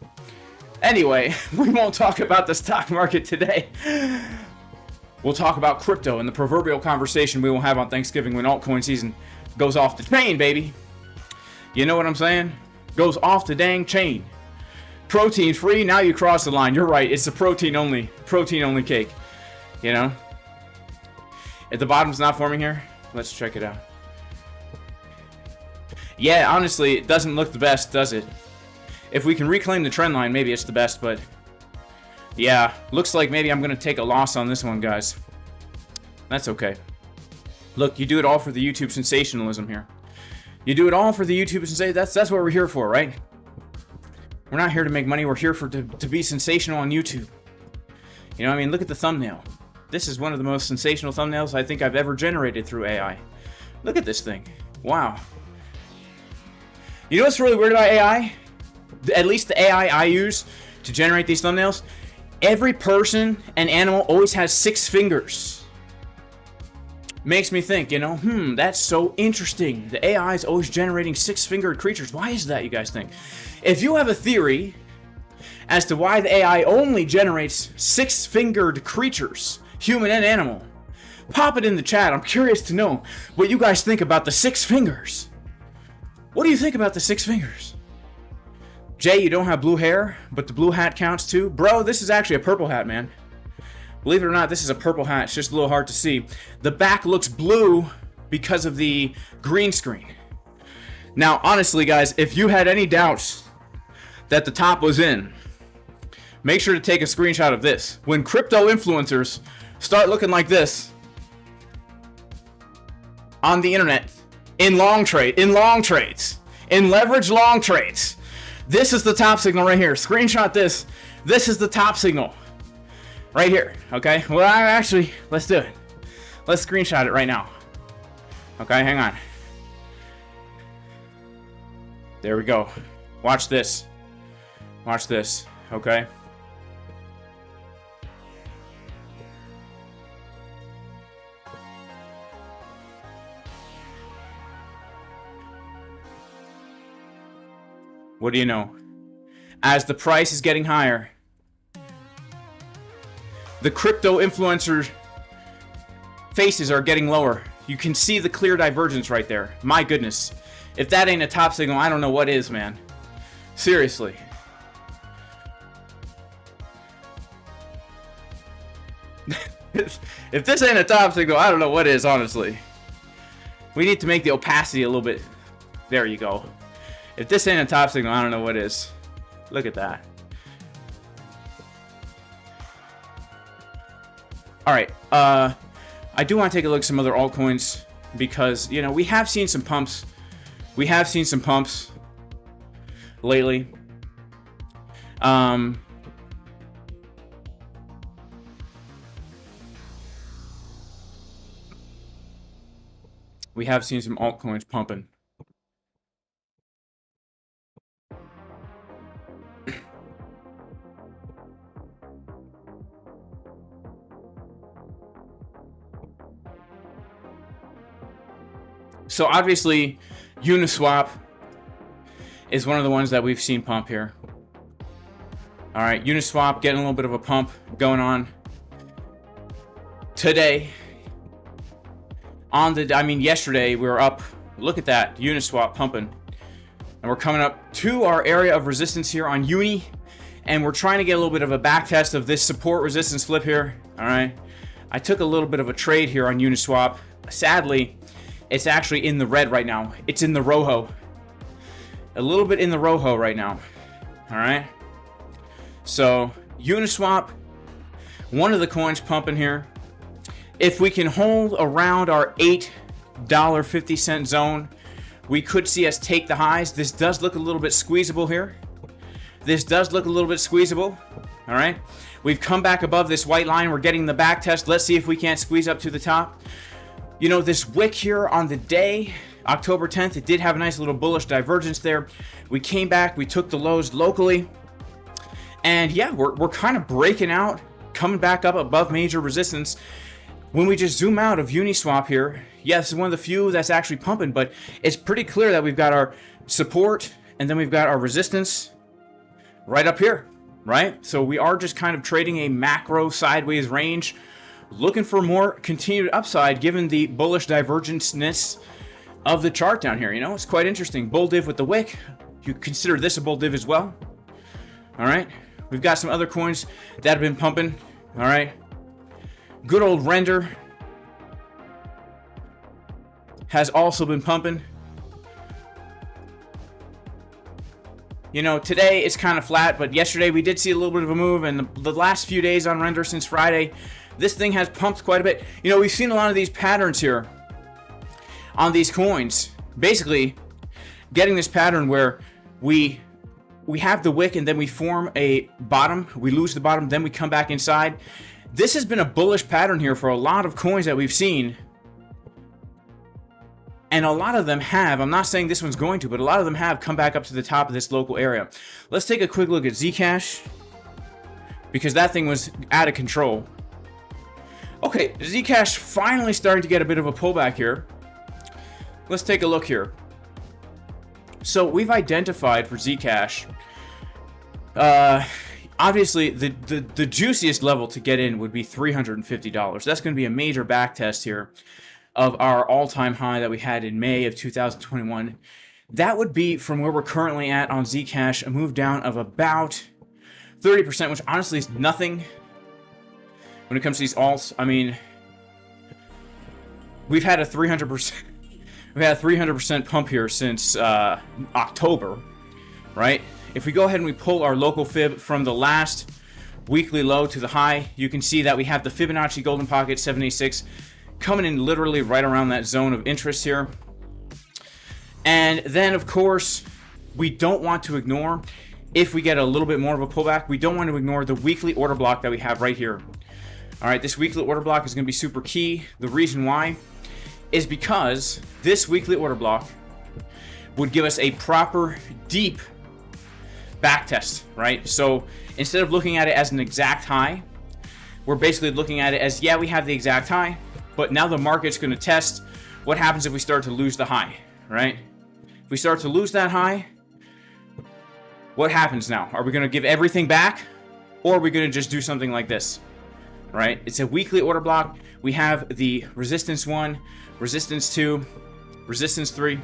Anyway, we won't talk about the stock market today. We'll talk about crypto and the proverbial conversation we will have on Thanksgiving when altcoin season goes off the chain, baby. You know what I'm saying? Goes off the dang chain. Protein free, now you cross the line. You're right, it's a protein only cake. You know? If the bottom's not forming here, let's check it out. Yeah, honestly, it doesn't look the best, does it? If we can reclaim the trend line, maybe it's the best, but yeah, looks like maybe I'm going to take a loss on this one, guys. That's okay. Look, you do it all for the YouTube sensationalism here. You do it all for the YouTube sensationalism. That's what we're here for, right? We're not here to make money. We're here to be sensational on YouTube. You know what I mean? Look at the thumbnail. This is one of the most sensational thumbnails I think I've ever generated through AI. Look at this thing. Wow. You know what's really weird about AI? At least the AI I use to generate these thumbnails. Every person and animal always has 6 fingers. Makes me think, you know, that's so interesting. The AI is always generating 6-fingered creatures. Why is that, you guys think? If you have a theory as to why the AI only generates 6-fingered creatures, human and animal, pop it in the chat. I'm curious to know what you guys think about the 6 fingers. What do you think about the 6 fingers? Jay, you don't have blue hair, but the blue hat counts too? Bro, this is actually a purple hat, man. Believe it or not, this is a purple hat. It's just a little hard to see. The back looks blue because of the green screen. Now, honestly, guys, if you had any doubts that the top was in, make sure to take a screenshot of this. When crypto influencers start looking like this on the internet, in long trades, in leverage long trades, this is the top signal right here. Screenshot this. This is the top signal right here. Okay. Well, actually, let's do it. Let's screenshot it right now. Okay, hang on. There we go. Watch this. Watch this. Okay. What do you know? As the price is getting higher, the crypto influencer faces are getting lower. You can see the clear divergence right there. My goodness. If that ain't a top signal, I don't know what is, man. Seriously. If this ain't a top signal, I don't know what is, honestly. We need to make the opacity a little bit. There you go. If this ain't a top signal, I don't know what is. Look at that. All right. I do want to take a look at some other altcoins because, you know, we have seen some pumps. We have seen some pumps lately. We have seen some altcoins pumping. So obviously, Uniswap is one of the ones that we've seen pump here. All right, Uniswap getting a little bit of a pump going on today. Yesterday we were up. Look at that, Uniswap pumping, and we're coming up to our area of resistance here on Uni, and we're trying to get a little bit of a back test of this support resistance flip here. All right, I took a little bit of a trade here on Uniswap. Sadly, it's actually in the red right now. It's in the rojo. A little bit in the rojo right now. All right. So Uniswap, one of the coins pumping here. If we can hold around our $8.50 zone, we could see us take the highs. This does look a little bit squeezable here. This does look a little bit squeezable. All right. We've come back above this white line. We're getting the back test. Let's see if we can't squeeze up to the top. You know, this wick here on the day, October 10th, it did have a nice little bullish divergence there. We came back, we took the lows locally. And yeah, we're kind of breaking out, coming back up above major resistance. When we just zoom out of Uniswap here, yes, this is one of the few that's actually pumping, but it's pretty clear that we've got our support and then we've got our resistance right up here, right? So we are just kind of trading a macro sideways range, looking for more continued upside given the bullish divergence-ness of the chart down here. You know, it's quite interesting. Bull div with the wick. You consider this a bull div as well. All right. We've got some other coins that have been pumping. All right. Good old Render has also been pumping. You know, today it's kind of flat, but yesterday we did see a little bit of a move, and the last few days on Render since Friday, this thing has pumped quite a bit. You know, we've seen a lot of these patterns here on these coins. Basically, getting this pattern where we have the wick and then we form a bottom. We lose the bottom, then we come back inside. This has been a bullish pattern here for a lot of coins that we've seen. And a lot of them have, I'm not saying this one's going to, but a lot of them have come back up to the top of this local area. Let's take a quick look at Zcash, because that thing was out of control. Okay, Zcash finally starting to get a bit of a pullback here. Let's take a look here. So we've identified for Zcash, obviously the juiciest level to get in would be $350. That's going to be a major back test here of our all-time high that we had in May of 2021. That would be from where we're currently at on Zcash, a move down of about 30%, which honestly is nothing. When it comes to these alts, I mean, we've had a 300%. We've had a 300% pump here since October, right? If we go ahead and we pull our local fib from the last weekly low to the high, you can see that we have the Fibonacci Golden Pocket 786 coming in literally right around that zone of interest here. And then, of course, we don't want to ignore, if we get a little bit more of a pullback, we don't want to ignore the weekly order block that we have right here. All right, this weekly order block is going to be super key. The reason why is because this weekly order block would give us a proper deep back test, right? So instead of looking at it as an exact high, we're basically looking at it as, yeah, we have the exact high, but now the market's going to test what happens if we start to lose the high, right? If we start to lose that high, what happens now? Are we going to give everything back, or are we going to just do something like this? Right? It's a weekly order block. We have the resistance 1, resistance 2, resistance 3.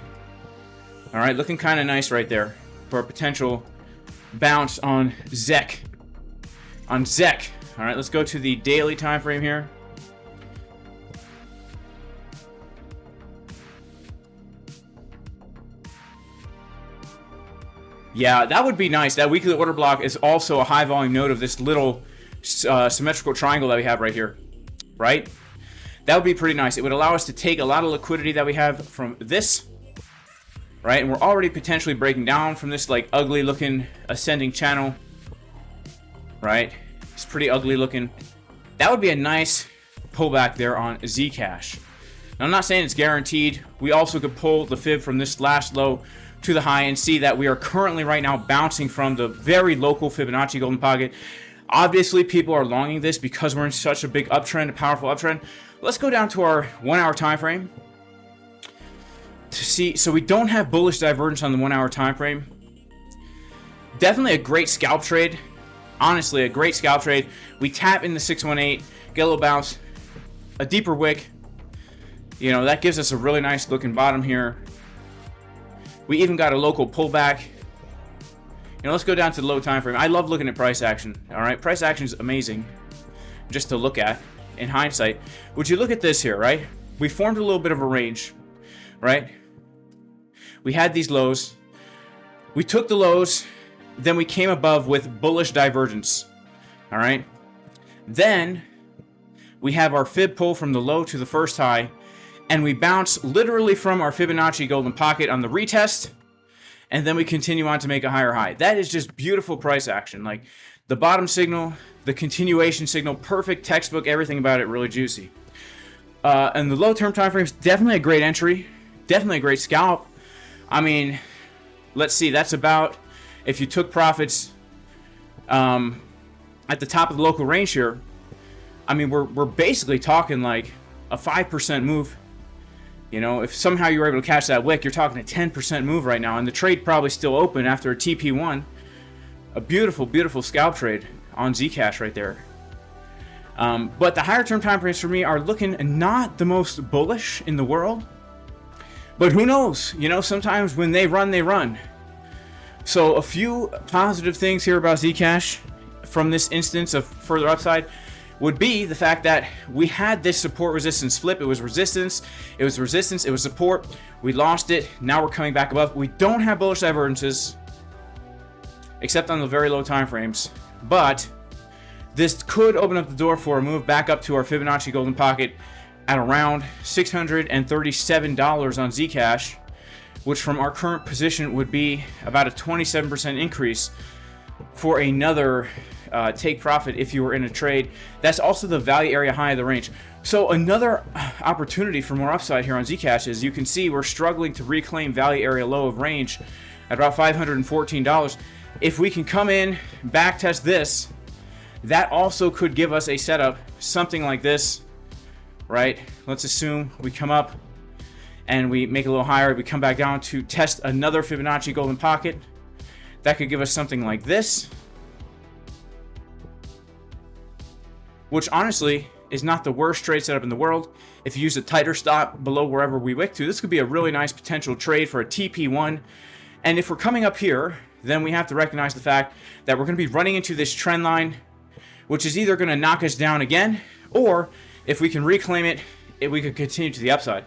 All right, looking kind of nice right there for a potential bounce on ZEC. All right, let's go to the daily time frame here. Yeah, that would be nice. That weekly order block is also a high volume node of this little symmetrical triangle that we have right here, right? That would be pretty nice. It would allow us to take a lot of liquidity that we have from this, right? And we're already potentially breaking down from this like ugly looking ascending channel, right? It's pretty ugly looking. That would be a nice pullback there on Zcash. Now, I'm not saying it's guaranteed. We also could pull the fib from this last low to the high and see that we are currently right now bouncing from the very local Fibonacci golden pocket. Obviously, people are longing this because we're in such a big uptrend, a powerful uptrend. Let's go down to our 1 hour time frame to see. So we don't have bullish divergence on the 1 hour time frame. Definitely a great scalp trade. Honestly, a great scalp trade. We tap in the 618, get a little bounce, a deeper wick. You know, that gives us a really nice looking bottom here. We even got a local pullback. You know, let's go down to the low time frame. I love looking at price action. All right, price action is amazing just to look at in hindsight. Would you look at this here, right? We formed a little bit of a range, right? We had these lows. We took the lows, then we came above with bullish divergence. All right. Then we have our fib pull from the low to the first high, and we bounce literally from our Fibonacci golden pocket on the retest, and then we continue on to make a higher high. That is just beautiful price action. Like the bottom signal, the continuation signal, perfect textbook, everything about it really juicy. And the low term time frame is definitely a great entry, definitely a great scalp. I mean, let's see, that's about, if you took profits at the top of the local range here, I mean, we're basically talking like a 5% move. You know, if somehow you were able to catch that wick, you're talking a 10% move right now, and the trade probably still open after a TP1. A beautiful, beautiful scalp trade on Zcash right there. But the higher term time frames for me are looking not the most bullish in the world. But who knows? You know, sometimes when they run, they run. So a few positive things here about Zcash from this instance of further upside would be the fact that we had this support resistance flip. It was resistance, it was resistance, it was support. We lost it. Now we're coming back above. We don't have bullish divergences except on the very low time frames, but this could open up the door for a move back up to our Fibonacci golden pocket at around $637 on Zcash, which from our current position would be about a 27% increase for another take profit if you were in a trade. That's also the value area high of the range. So another opportunity for more upside here on Zcash is you can see we're struggling to reclaim value area low of range at about $514. If we can come in, back test this, that also could give us a setup, something like this, right? Let's assume we come up and we make a little higher, we come back down to test another Fibonacci golden pocket. That could give us something like this, which honestly is not the worst trade setup in the world. If you use a tighter stop below wherever we wick to, this could be a really nice potential trade for a TP1. And if we're coming up here, then we have to recognize the fact that we're going to be running into this trend line, which is either going to knock us down again, or if we can reclaim it, we could continue to the upside.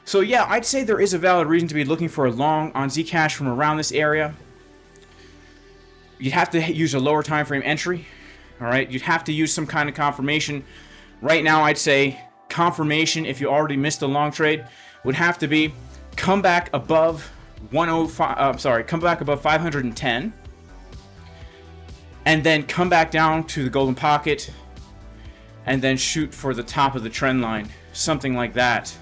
So yeah, I'd say there is a valid reason to be looking for a long on Zcash from around this area. You'd have to use a lower time frame entry. All right, you'd have to use some kind of confirmation. Right now, I'd say confirmation, if you already missed a long trade, would have to be come back above 105. Come back above 510, and then come back down to the golden pocket, and then shoot for the top of the trend line, something like that.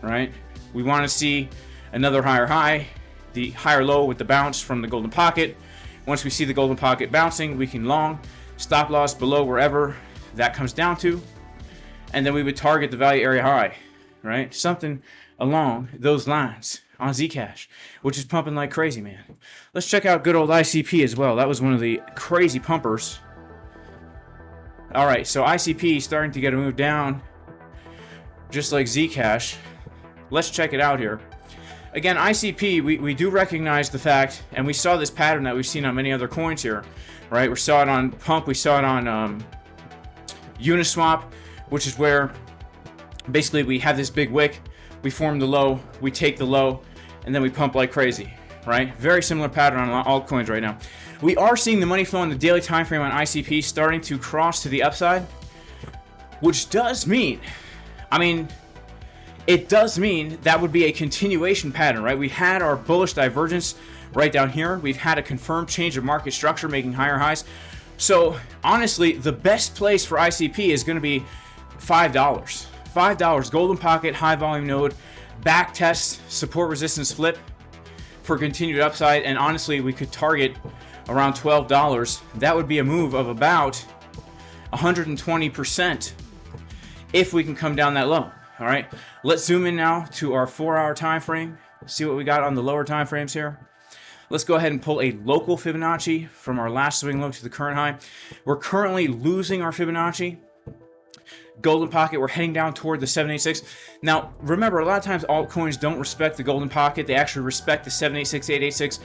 Right? We want to see another higher high, the higher low with the bounce from the golden pocket. Once we see the golden pocket bouncing, we can long. Stop loss below wherever that comes down to, and then we would target the value area high, right? Something along those lines on Zcash, which is pumping like crazy, man. Let's check out good old ICP as well. That was one of the crazy pumpers. All right, so ICP starting to get a move down, just like Zcash. Let's check it out here. Again, ICP, we do recognize the fact, and we saw this pattern that we've seen on many other coins here, right? We saw it on Pump, we saw it on Uniswap, which is where basically we have this big wick, we form the low, we take the low, and then we pump like crazy, right? Very similar pattern on altcoins right now. We are seeing the money flow on the daily time frame on ICP starting to cross to the upside, which does mean, I mean, it does mean that would be a continuation pattern, right? We had our bullish divergence right down here. We've had a confirmed change of market structure, making higher highs. So honestly, the best place for ICP is going to be $5. $5, golden pocket, high volume node, back test, support resistance flip for continued upside. And honestly, we could target around $12. That would be a move of about 120% if we can come down that low. All right, let's zoom in now to our 4-hour time frame. See what we got on the lower time frames here. Let's go ahead and pull a local Fibonacci from our last swing low to the current high. We're currently losing our Fibonacci. Golden pocket, we're heading down toward the 786. Now, remember, a lot of times altcoins don't respect the golden pocket. They actually respect the 786, 886.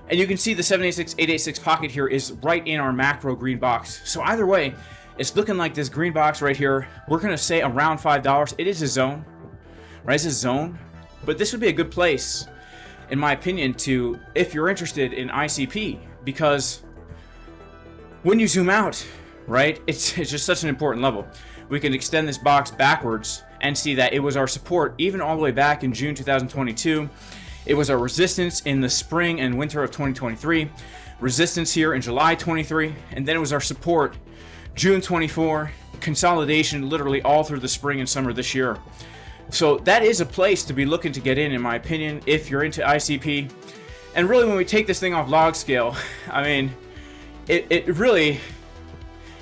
And you can see the 786, 886 pocket here is right in our macro green box. So either way, it's looking like this green box right here, we're going to say around $5. It is a zone, right? It's a zone. But this would be a good place, in my opinion, to, if you're interested in ICP, because when you zoom out, right, it's just such an important level. We can extend this box backwards and see that it was our support even all the way back in June 2022. It was our resistance in the spring and winter of 2023, resistance here in July 23, and then it was our support June 24, consolidation literally all through the spring and summer this year. So that is a place to be looking to get in my opinion, if you're into ICP. And really, when we take this thing off log scale, I mean, it really,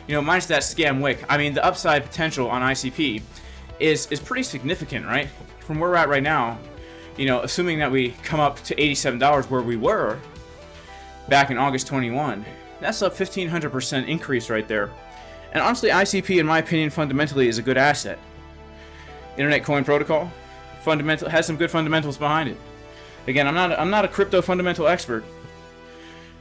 you know, minus that scam wick, I mean, the upside potential on ICP is pretty significant, right? From where we're at right now, you know, assuming that we come up to $87 where we were back in August 21, that's a 1,500% increase right there. And honestly, ICP, in my opinion, fundamentally is a good asset. Internet Coin Protocol, has some good fundamentals behind it. Again, I'm not a crypto fundamental expert,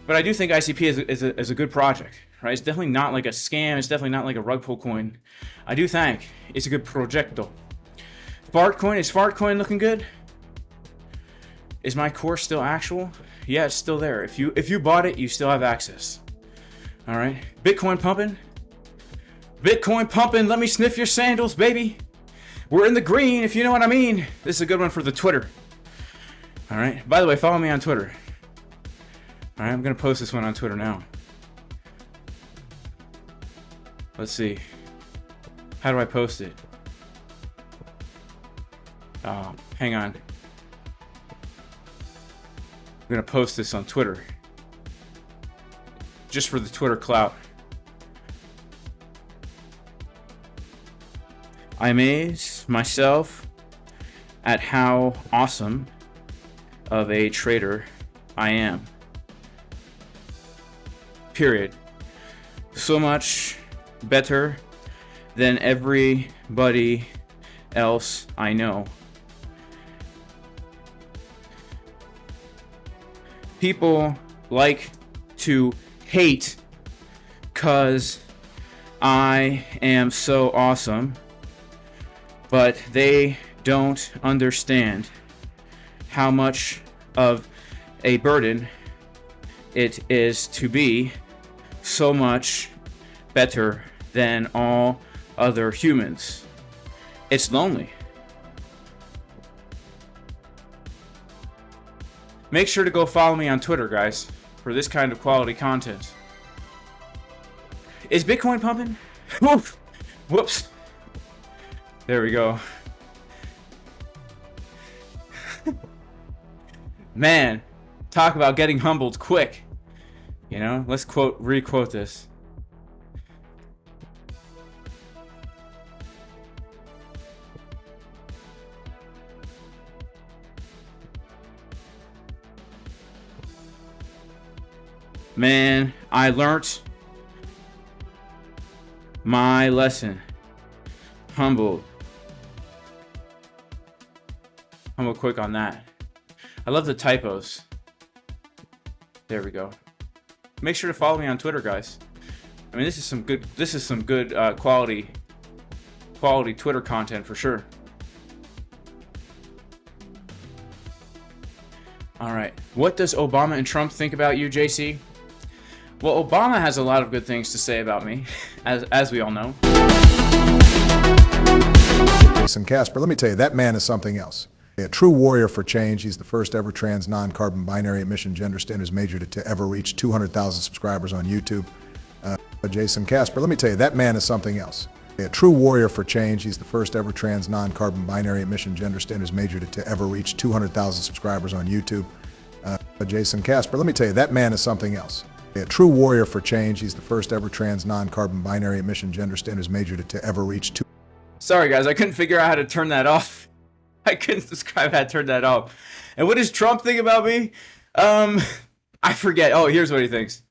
but I do think ICP is a good project, right? It's definitely not like a scam. It's definitely not like a rug pull coin. I do think it's a good projecto. Fartcoin, is Fartcoin looking good? Is my course still actual? Yeah, it's still there. If you bought it, you still have access. All right, Bitcoin pumping. Bitcoin pumping, let me sniff your sandals, baby. We're in the green, if you know what I mean. This is a good one for the Twitter. All right, by the way, follow me on Twitter. All right, I'm going to post this one on Twitter now. Let's see. How do I post it? Oh, hang on. I'm going to post this on Twitter. Just for the Twitter clout. I amaze myself at how awesome of a trader I am. Period. So much better than everybody else I know. People like to hate 'cause I am so awesome. But they don't understand how much of a burden it is to be so much better than all other humans. It's lonely. Make sure to go follow me on Twitter, guys, for this kind of quality content. Is Bitcoin pumping? Woof. Whoops. There we go. Man, talk about getting humbled quick. You know, let's re-quote this. Man, I learnt my lesson. Humbled. Humble quick on that. I love the typos. There we go. Make sure to follow me on Twitter, guys. I mean, this is some good quality Twitter content for sure. All right. What does Obama and Trump think about you, JC? Well, Obama has a lot of good things to say about me, as we all know. Jason Casper, let me tell you, that man is something else. A true warrior for change. He's the first ever trans non-carbon binary emission gender standards major to ever reach 200,000 subscribers on YouTube. Jason Casper, let me tell you, that man is something else. A true warrior for change. He's the first ever trans non-carbon binary emission gender standards major to ever reach 200,000 subscribers on YouTube. Jason Casper, let me tell you, that man is something else. A true warrior for change. He's the first ever trans non-carbon binary emission gender standards major to ever reach two. Sorry guys, I couldn't figure out how to turn that off. I couldn't describe how to turn that off. And what does Trump think about me? I forget. Oh, here's what he thinks.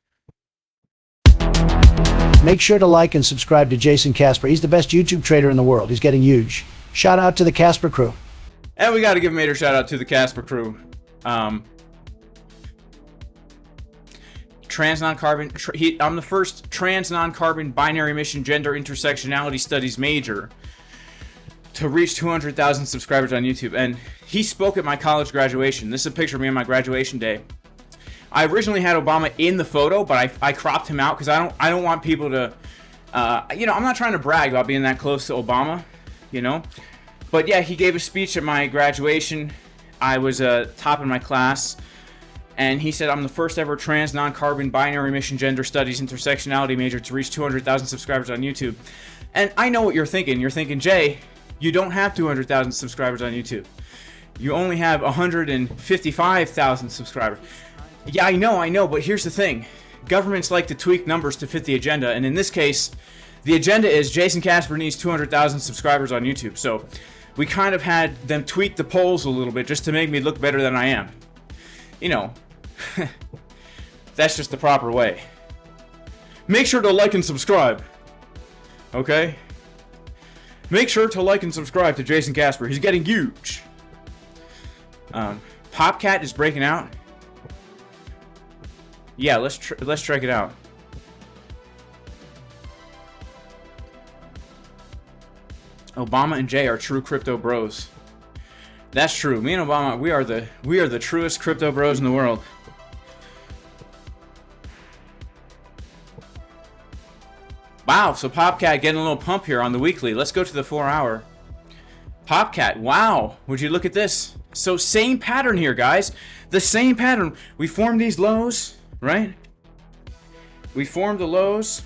Make sure to like and subscribe to Jason Casper. He's the best YouTube trader in the world. He's getting huge. Shout out to the Casper crew. And we got to give a major shout out to the Casper crew. Trans non-carbon. I'm the first trans non-carbon binary emission gender intersectionality studies major to reach 200,000 subscribers on YouTube. And he spoke at my college graduation. This is a picture of me on my graduation day. I originally had Obama in the photo, but I cropped him out because I don't want people to, I'm not trying to brag about being that close to Obama, But yeah, he gave a speech at my graduation. I was top in my class, and he said I'm the first ever trans non-carbon binary emission gender studies intersectionality major to reach 200,000 subscribers on YouTube. And I know what you're thinking. You're thinking, Jay, you don't have 200,000 subscribers on YouTube. You only have 155,000 subscribers. Yeah, I know, but here's the thing. Governments like to tweak numbers to fit the agenda, and in this case, the agenda is Jason Casper needs 200,000 subscribers on YouTube. So we kind of had them tweak the polls a little bit just to make me look better than I am. That's just the proper way. Make sure to like and subscribe. Okay? Make sure to like and subscribe to Jason Casper. He's getting huge. Popcat is breaking out. Yeah, let's check it out. Obama and Jay are true crypto bros. That's true. Me and Obama, we are the truest crypto bros in the world. Wow, so Popcat getting a little pump here on the weekly. Let's go to the 4-hour. Popcat, wow. Would you look at this? So same pattern here, guys. The same pattern. We formed these lows, right? We formed the lows.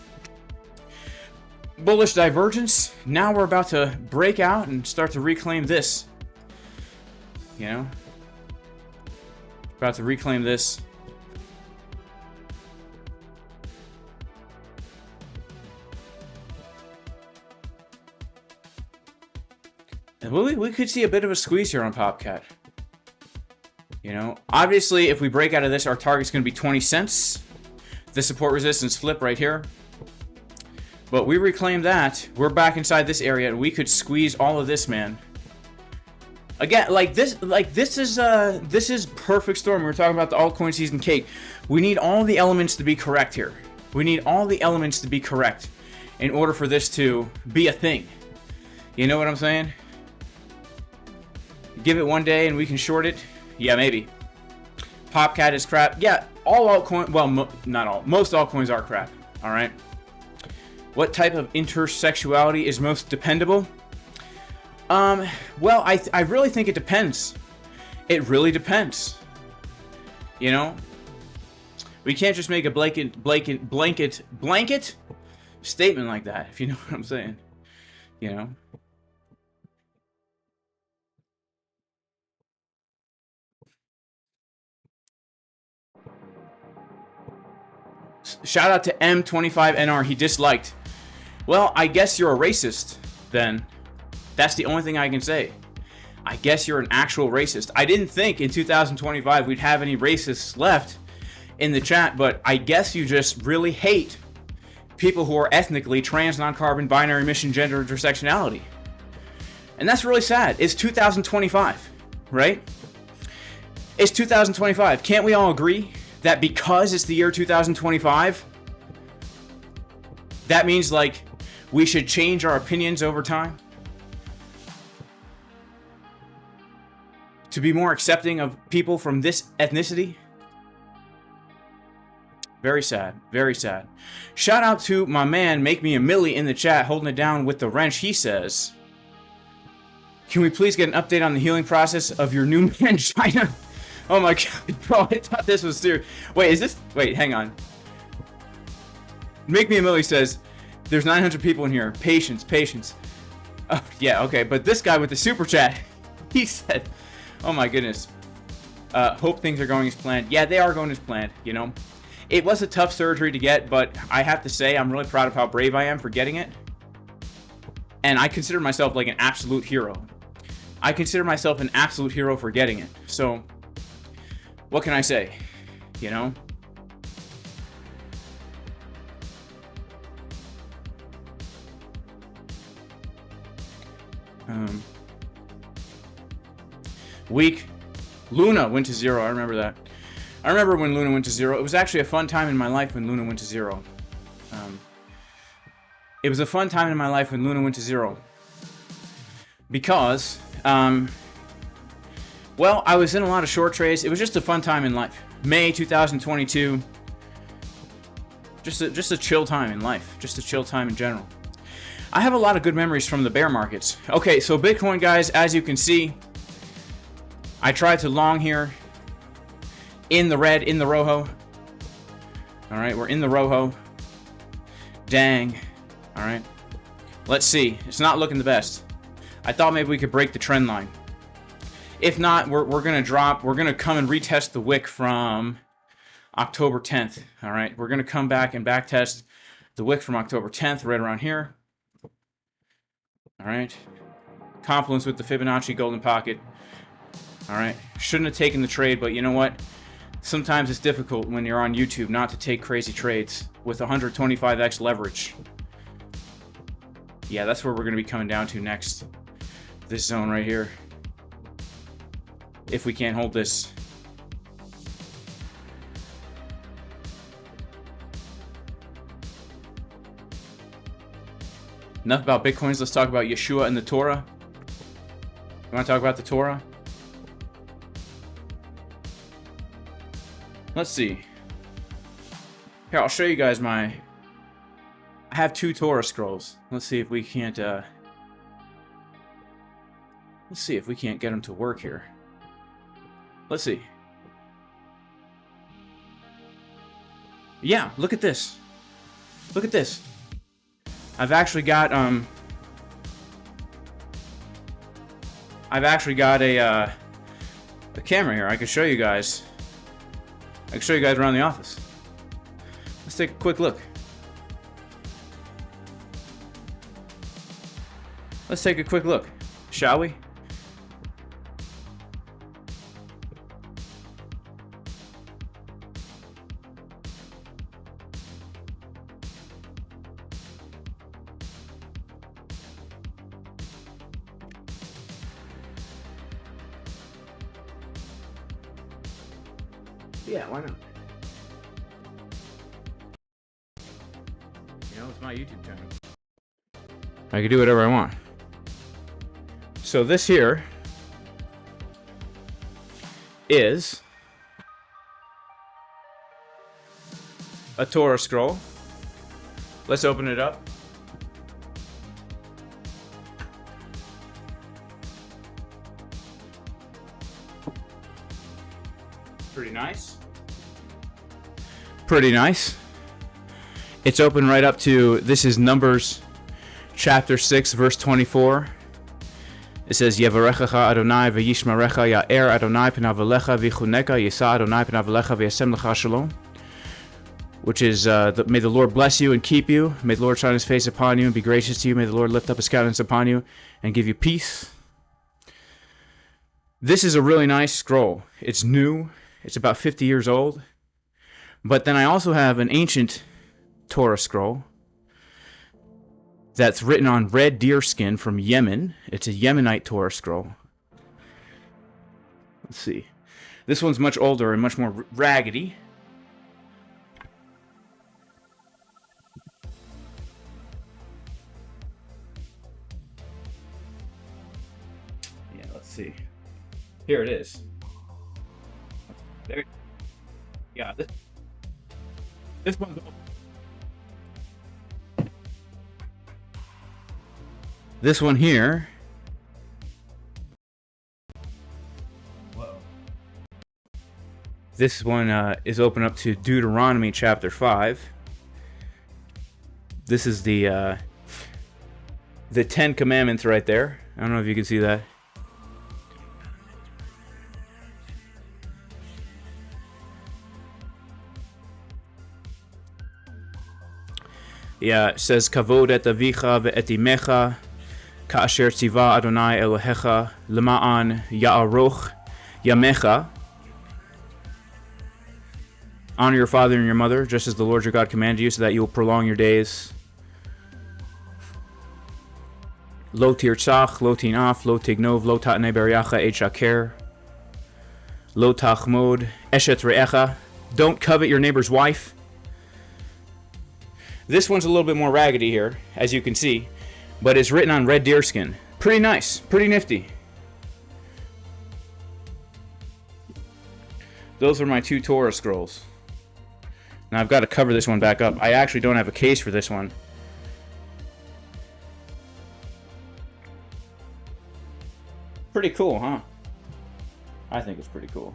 Bullish divergence. Now we're about to break out and start to reclaim this. About to reclaim this. And we could see a bit of a squeeze here on Popcat. Obviously, if we break out of this, our target's going to be 20 cents. The support resistance flip right here. But we reclaim that. We're back inside this area, and we could squeeze all of this, man. Again, this is perfect storm. We were talking about the altcoin season cake. We need all the elements to be correct here. We need all the elements to be correct in order for this to be a thing. You know what I'm saying? Give it one day and we can short it. Yeah, maybe. Popcat is crap. Yeah, all altcoins. Well, not all. Most altcoins are crap. All right. What type of intersexuality is most dependable? Well, I really think it depends. It really depends. We can't just make a blanket statement like that, if you know what I'm saying. Shout out to M25NR. He disliked. Well, I guess you're a racist, then. That's the only thing I can say. I guess you're an actual racist. I didn't think in 2025 we'd have any racists left in the chat, but I guess you just really hate people who are ethnically trans, non-carbon, binary, emission, gender, intersectionality. And that's really sad. It's 2025, right? It's 2025. Can't we all agree that because it's the year 2025, that means we should change our opinions over time? to be more accepting of people from this ethnicity. Very sad. Very sad. Shout out to my man, Make Me a Millie, in the chat, holding it down with the wrench. He says, can we please get an update on the healing process of your new man, China? Oh my god, bro, I thought this was serious. Wait, is this... Wait, hang on. Make Me a Millie says, there's 900 people in here. Patience, patience. Oh, yeah, okay, but this guy with the super chat, he said, oh my goodness. Hope things are going as planned. Yeah, they are going as planned, you know. It was a tough surgery to get, but I have to say I'm really proud of how brave I am for getting it. And I consider myself like an absolute hero. I consider myself an absolute hero for getting it. So, what can I say? You know? Week. Luna went to 0. I remember that. I remember when Luna went to 0. It was actually a fun time in my life when Luna went to 0. It was a fun time in my life when Luna went to 0. Because, well, I was in a lot of short trades. It was just a fun time in life. May 2022. Just a chill time in life. Just a chill time in general. I have a lot of good memories from the bear markets. Okay, so Bitcoin, guys, as you can see, I tried to long here. In the red, in the rojo. Alright, we're in the rojo. Dang. Alright. Let's see. It's not looking the best. I thought maybe we could break the trend line. If not, we're going to drop. We're going to come and retest the wick from October 10th. Alright, we're going to come back and backtest the wick from October 10th, right around here. Alright. Confluence with the Fibonacci golden pocket. Alright. Shouldn't have taken the trade, but you know what? Sometimes it's difficult when you're on YouTube not to take crazy trades with 125x leverage. Yeah, that's where we're going to be coming down to next. This zone right here. If we can't hold this. Enough about Bitcoins. Let's talk about Yeshua and the Torah. You want to talk about the Torah? Let's see. Here, I'll show you guys my... I have 2 Torah scrolls. Let's see if we can't, let's see if we can't get them to work here. Let's see. Yeah, look at this. Look at this. I've actually got, a camera here. I can show you guys. I can show you guys around the office. Let's take a quick look. Let's take a quick look, shall we? Yeah, why not? You know, it's my YouTube channel. I can do whatever I want. So this here is a Torah scroll. Let's open it up. Pretty nice. Pretty nice. It's open right up to, this is Numbers chapter 6 verse 24. It says, Yevarechacha Adonai v'yishmarecha ya'er Adonai p'nav elecha v'chuneka yisa Adonai p'nav elecha v'yasem lecha shalom. Which is, may the Lord bless you and keep you. May the Lord shine his face upon you and be gracious to you. May the Lord lift up his countenance upon you and give you peace. This is a really nice scroll. It's new. It's about 50 years old. But then I also have an ancient Torah scroll that's written on red deer skin from Yemen. It's a Yemenite Torah scroll. Let's see. This one's much older and much more raggedy. Yeah, let's see. Here it is. There. Yeah. This one's. This one here. Whoa. This one is open up to Deuteronomy chapter 5. This is the 10 Commandments right there. I don't know if you can see that. Yeah, it says Kavod et avicha ve'et imecha ka'asher tziva Adonai Elohecha lema'an ya'aroch yamecha. Honor your father and your mother, just as the Lord your God commanded you, so that you will prolong your days. Lo tirtzach, lo tinaf, lo tignov, lo ta'nei beriacha et shaker, lo tachmod, eshet re'echa. Don't covet your neighbor's wife. This one's a little bit more raggedy here, as you can see, but it's written on red deerskin. Pretty nice, pretty nifty. Those are my 2 Torah scrolls. Now I've got to cover this one back up. I actually don't have a case for this one. Pretty cool, huh? I think it's pretty cool.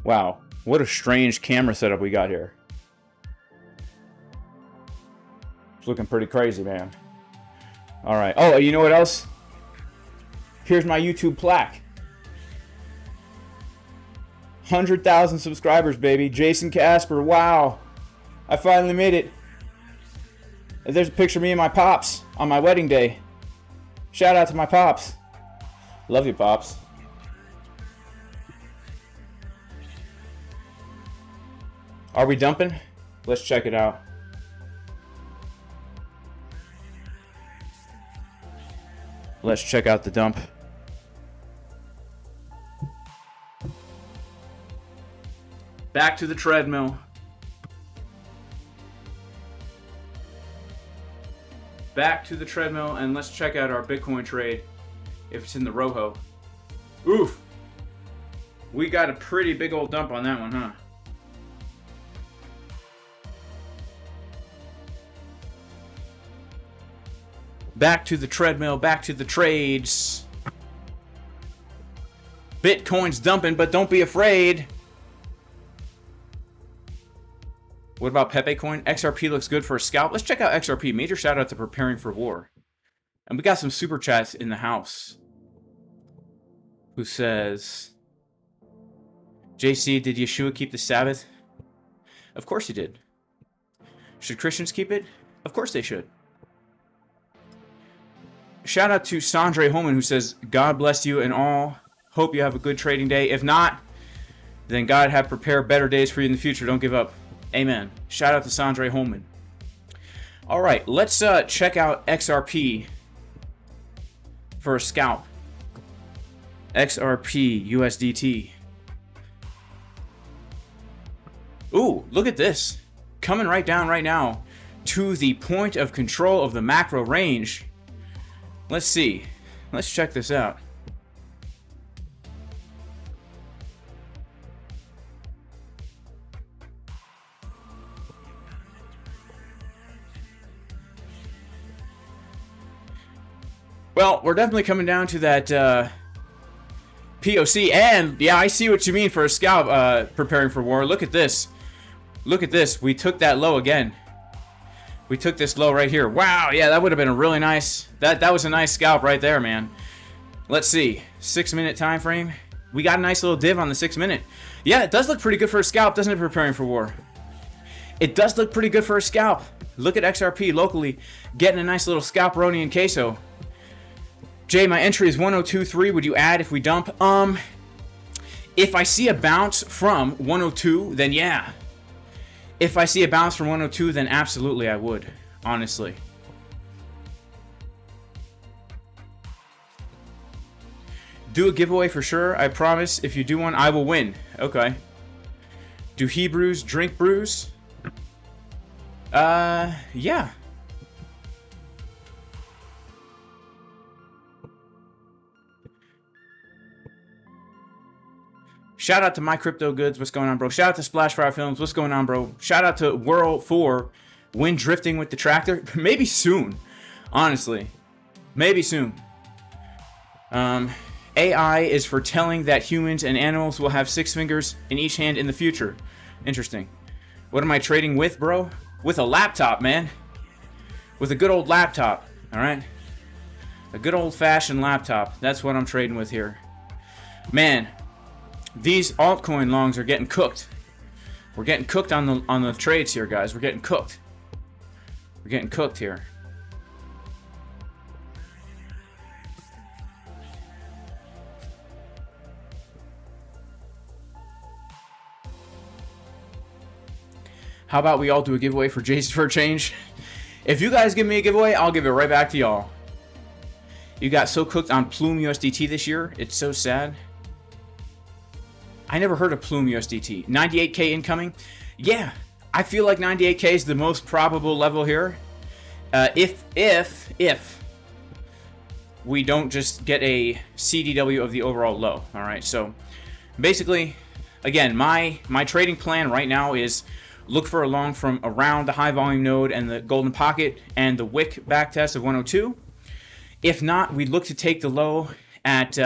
Wow, what a strange camera setup we got here. It's looking pretty crazy, man. All right. Oh, you know what else? Here's my YouTube plaque. 100,000 subscribers, baby. Jason Casper. Wow. I finally made it. And there's a picture of me and my pops on my wedding day. Shout out to my pops. Love you, pops. Are we dumping? Let's check it out. Let's check out the dump. Back to the treadmill. Back to the treadmill, and let's check out our Bitcoin trade if it's in the Rojo. Oof. We got a pretty big old dump on that one, huh? Back to the treadmill, back to the trades. Bitcoin's dumping, but don't be afraid. What about Pepe Coin? XRP looks good for a scalp. Let's check out XRP. Major shout out to Preparing for War. And we got some super chats in the house. Who says, JC, did Yeshua keep the Sabbath? Of course he did. Should Christians keep it? Of course they should. Shout out to Sandre Holman, who says, God bless you and all. Hope you have a good trading day. If not, then God have prepared better days for you in the future. Don't give up. Amen. Shout out to Sandre Holman. All right, let's check out XRP for a scalp. XRP USDT. Ooh, look at this. Coming right down right now to the point of control of the macro range. Let's see. Let's check this out. Well, we're definitely coming down to that POC, and yeah, I see what you mean for a scalp preparing for war. Look at this. Look at this. We took that low again. We took this low right here. Wow, yeah, that would have been a really nice, that was a nice scalp right there, man. Let's see, 6-minute time frame. We got a nice little div on the 6-minute. Yeah, it does look pretty good for a scalp, doesn't it, preparing for war? It does look pretty good for a scalp. Look at XRP locally, getting a nice little scalperoni and queso. Jay, my entry is 102.3. Would you add if we dump? If I see a bounce from 102, then yeah. If I see a bounce from 102, then absolutely I would, honestly. Do a giveaway for sure. I promise if you do one, I will win. Okay. Do Hebrews drink brews? Yeah. Shout out to My Crypto Goods. What's going on, bro? Shout out to Splashfire Films. What's going on, bro? Shout out to Whirl 4. Wind drifting with the tractor. Maybe soon. Honestly. Maybe soon. AI is foretelling that humans and animals will have 6 fingers in each hand in the future. Interesting. What am I trading with, bro? With a laptop, man. With a good old laptop. Alright? A good old-fashioned laptop. That's what I'm trading with here. Man. These altcoin longs are getting cooked. We're getting cooked on the trades here, guys. We're getting cooked. We're getting cooked here. How about we all do a giveaway for Jason for a change? If you guys give me a giveaway, I'll give it right back to y'all. You got so cooked on Plume USDT this year. It's so sad. I never heard of Plume USDT. 98K incoming? Yeah, I feel like 98K is the most probable level here. If we don't just get a CDW of the overall low. All right, so basically, again, my trading plan right now is look for a long from around the high volume node and the golden pocket and the wick backtest of 102. If not, we look to take the low at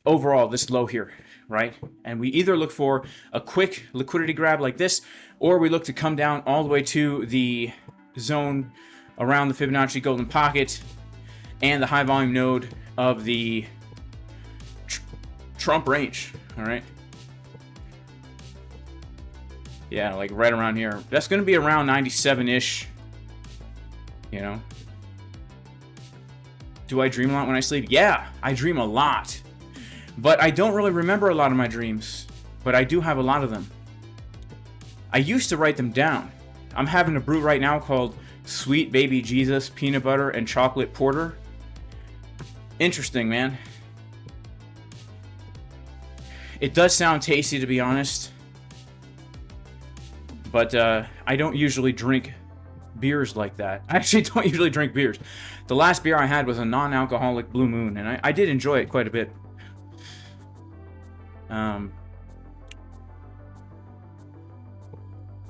overall this low here, right? And we either look for a quick liquidity grab like this, or we look to come down all the way to the zone around the Fibonacci golden pocket and the high volume node of the Trump range, all right? Yeah, like right around here. That's going to be around 97-ish, you know? Do I dream a lot when I sleep? Yeah, I dream a lot. But I don't really remember a lot of my dreams. But I do have a lot of them. I used to write them down. I'm having a brew right now called Sweet Baby Jesus Peanut Butter and Chocolate Porter. Interesting, man. It does sound tasty, to be honest. But I don't usually drink beers like that. I actually don't usually drink beers. The last beer I had was a non-alcoholic Blue Moon, and I did enjoy it quite a bit. All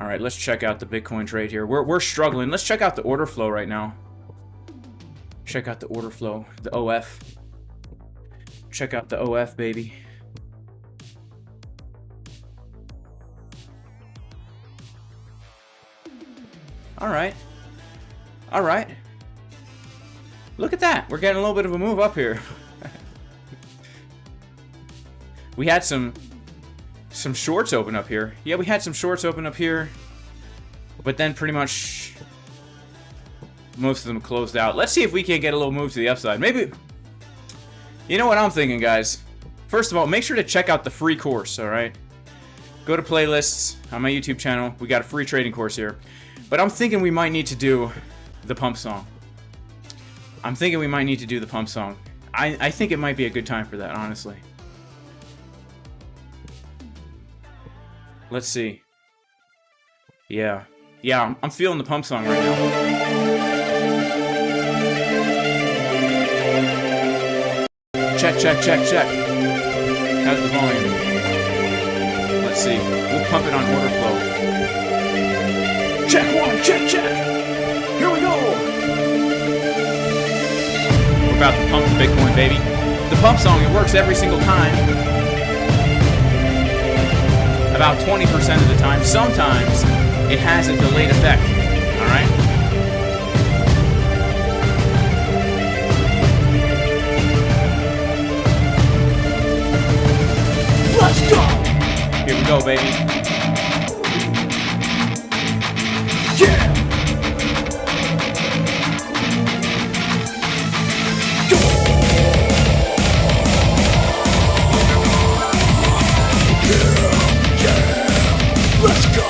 right, let's check out the Bitcoin trade here. We're struggling. Let's check out the order flow right now. Check out the order flow, the OF. Check out the OF, baby. All right. All right. Look at that. We're getting a little bit of a move up here. We had some shorts open up here. Yeah, we had some shorts open up here. But then pretty much most of them closed out. Let's see if we can't get a little move to the upside. Maybe. You know what I'm thinking, guys? First of all, make sure to check out the free course, all right? Go to playlists on my YouTube channel. We got a free trading course here. But I'm thinking we might need to do the pump song. I'm thinking we might need to do the pump song. I think it might be a good time for that, honestly. Let's see. Yeah. Yeah, I'm feeling the pump song right now. Check, check, check, check. How's the volume? Let's see. We'll pump it on order flow. Check one, check, check. Here we go. We're about to pump the Bitcoin, baby. The pump song, it works every single time. About 20% of the time. Sometimes it has a delayed effect. All right? Let's go. Here we go, baby. Yeah. Go. Let's go!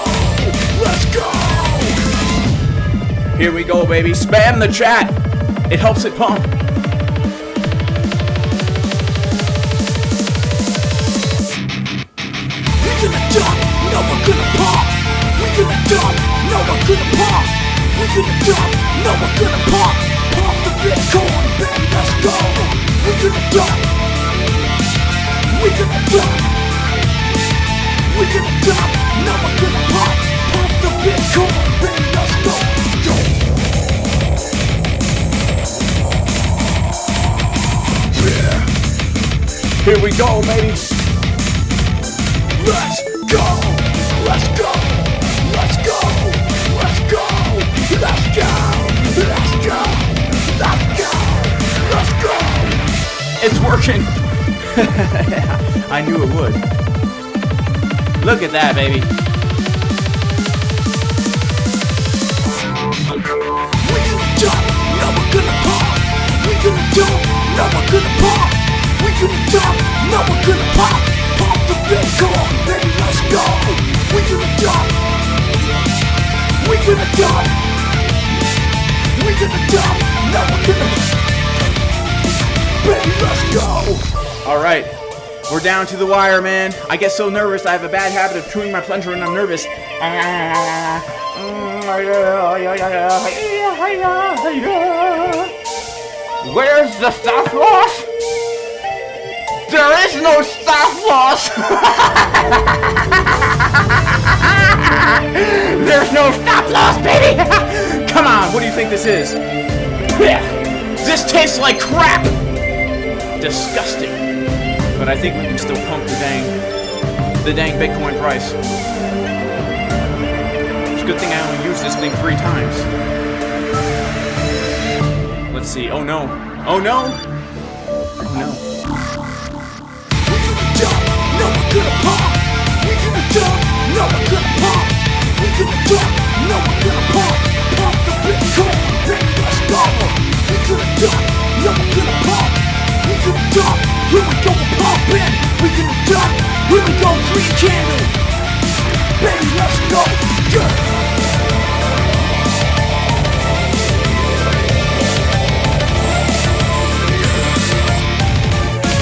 Let's go! Here we go, baby. Spam the chat. It helps it pump. You're gonna duck. No, we're gonna pop. We're gonna dump, now we're gonna pop. Pop the Bitcoin, baby, let's go. We're gonna dump. We're gonna dump. We're gonna dump, now we're gonna pop. Pop the Bitcoin, baby, let's go. Yeah. Here we go, baby. Let's go, let's go, let's go, let's go, let's go, let's go, let's go, let's go. It's working. I knew it would. Look at that, baby. We're gonna dump, now we're gonna pop. We're gonna dump, now we're gonna pop. We're gonna dump, now we're gonna pop. Pop the Bitcoin, baby, let's go. We're gonna dump. We're gonna dump. We're gonna dump, now we're gonna. Baby, let's go. All right. We're down to the wire, man. I get so nervous. I have a bad habit of chewing my plunger when I'm nervous. Where's the stop loss? There is no stop loss. There's no stop loss, baby. Come on, what do you think this is? This tastes like crap. Disgusting. But I think we can still pump the dang Bitcoin price. It's a good thing I only used this thing 3 times. Let's see. Oh no. Oh no. Oh no. We're gonna dump, now we're gonna pop. We're gonna dump, now we're gonna pop. We're gonna dump, now we're gonna pop. Pop the Bitcoin, baby, let's go. We're gonna dump, now we're gonna pop. We're gonna dump, here we go, we're poppin'. We're gonna dump, here we go, green candle. Baby, let's go, yeah.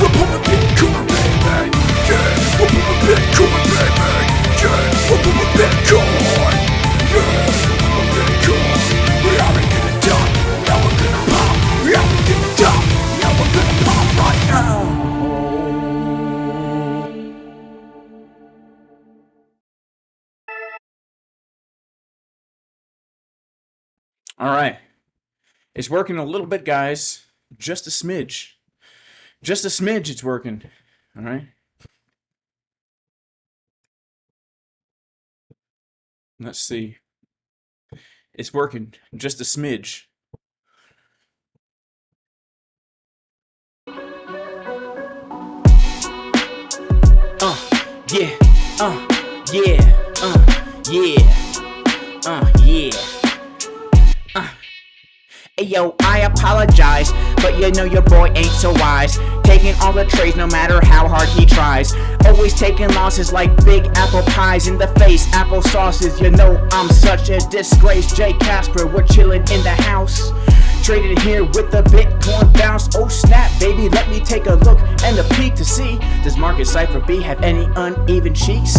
We're pumping Bitcoin, baby, yeah. We're pumping Bitcoin, baby, yeah. We're pumping Bitcoin, yeah. We're pumping Bitcoin. We are gonna dump, now we're gonna pop. We are gonna dump, now we're gonna pop right now. All right. It's working a little bit, guys. Just a smidge. Just a smidge, it's working. All right. Let's see. It's working. Just a smidge. Yeah. Yeah. Yeah. Ayo, I apologize, but you know your boy ain't so wise. Taking all the trades no matter how hard he tries. Always taking losses like big apple pies in the face, apple sauces. You know I'm such a disgrace. Jay Casper, we're chilling in the house. Traded here with the Bitcoin bounce. Oh snap, baby, let me take a look and a peek to see, does Market Cypher B have any uneven cheeks?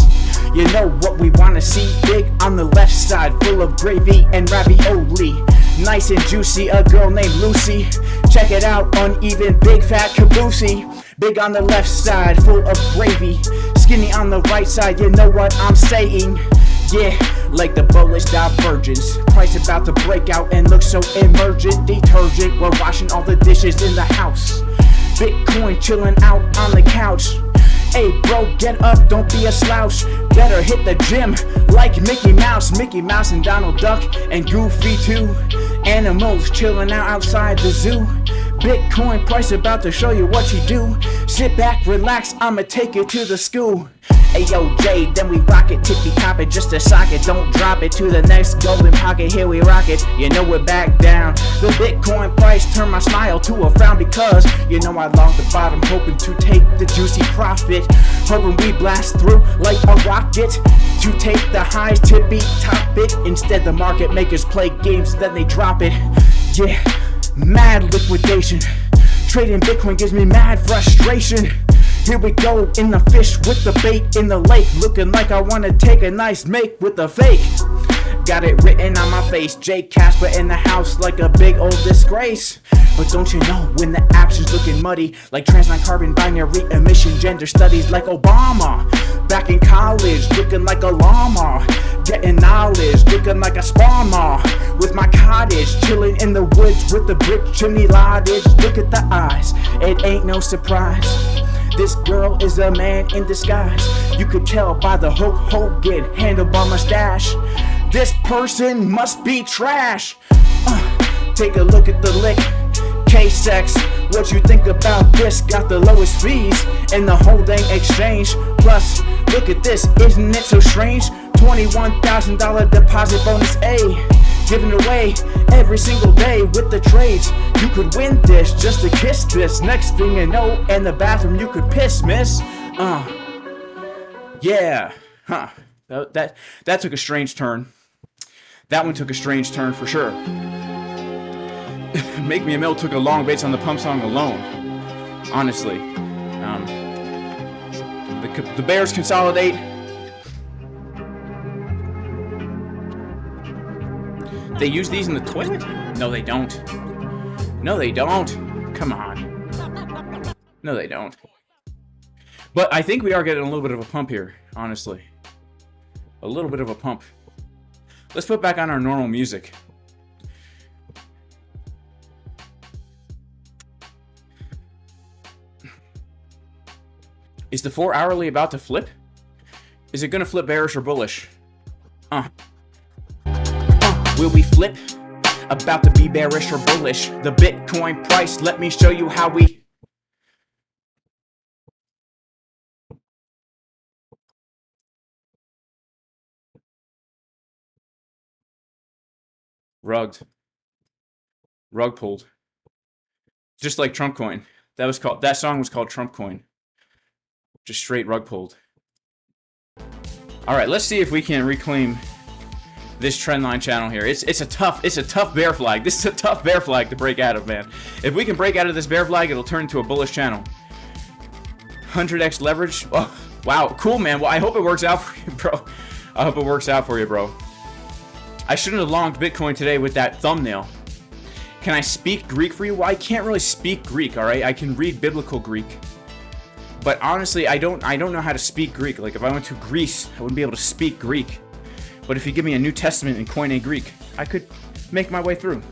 You know what we wanna see, big on the left side, full of gravy and ravioli. Nice and juicy, a girl named Lucy. Check it out, uneven, big fat caboosey. Big on the left side, full of gravy. Skinny on the right side, you know what I'm saying. Yeah, like the bullish divergence. Price about to break out and look so emergent. Detergent, we're washing all the dishes in the house. Bitcoin chilling out on the couch. Hey bro, get up, don't be a slouch. Better hit the gym like Mickey Mouse. Mickey Mouse and Donald Duck and Goofy too. Animals chilling out outside the zoo. Bitcoin price about to show you what you do. Sit back, relax, I'ma take you to the school. Ayo Jay, then we rock it, tippy top it, just a socket. Don't drop it to the next golden pocket, here we rock it. You know we're back down. The Bitcoin price turned my smile to a frown because you know I logged the bottom, hoping to take the juicy profit. Hoping we blast through like a rocket to take the highs, tippy top it. Instead the market makers play games, then they drop it. Yeah, mad liquidation. Trading Bitcoin gives me mad frustration. Here we go in the fish with the bait in the lake. Looking like I wanna take a nice make with the fake. Got it written on my face, J. Casper in the house like a big old disgrace. But don't you know when the action's looking muddy, like trans non-carbon binary emission gender studies, like Obama back in college looking like a llama, getting knowledge looking like a spawn mall, with my cottage chilling in the woods with the brick chimney cottage. Look at the eyes, it ain't no surprise, this girl is a man in disguise. You could tell by the Hulk Hogan handlebar mustache, this person must be trash. Take a look at the lick, KCEX, what you think about this? Got the lowest fees in the whole dang exchange. Plus, look at this, isn't it so strange? $21,000 deposit bonus, giving away every single day with the trades. You could win this just to kiss this. Next thing you know, in the bathroom you could piss, miss. Yeah, that took a strange turn. That one took a strange turn for sure. Make Me a Mill took a long based on the pump song alone. Honestly, the Bears consolidate. They use these in the toilet? No, they don't. No, they don't. Come on. No, they don't. But I think we are getting a little bit of a pump here, honestly. A little bit of a pump. Let's put back on our normal music. Is the 4 hourly about to flip? Is it gonna flip bearish or bullish? Will we flip? About to be bearish or bullish? The Bitcoin price, let me show you how we... Rugged. Rug pulled. Just like Trump coin. That song was called Trump coin. Just straight rug pulled. All right, let's see if we can reclaim this trendline channel here. It's a tough bear flag. This is a tough bear flag to break out of, man. If we can break out of this bear flag, it'll turn into a bullish channel. 100x leverage. Oh, wow, cool, man. Well, I hope it works out for you, bro. I hope it works out for you, bro. I shouldn't have longed Bitcoin today with that thumbnail. Can I speak Greek for you? Well, I can't really speak Greek, all right? I can read biblical Greek. But honestly, I don't know how to speak Greek. Like, if I went to Greece, I wouldn't be able to speak Greek. But if you give me a New Testament in Koine Greek, I could make my way through.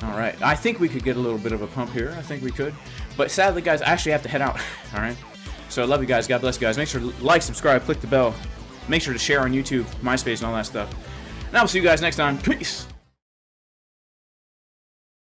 Alright, I think we could get a little bit of a pump here. I think we could. But sadly, guys, I actually have to head out. Alright? So I love you guys. God bless you guys. Make sure to like, subscribe, click the bell. Make sure to share on YouTube, MySpace, and all that stuff. And I will see you guys next time. Peace!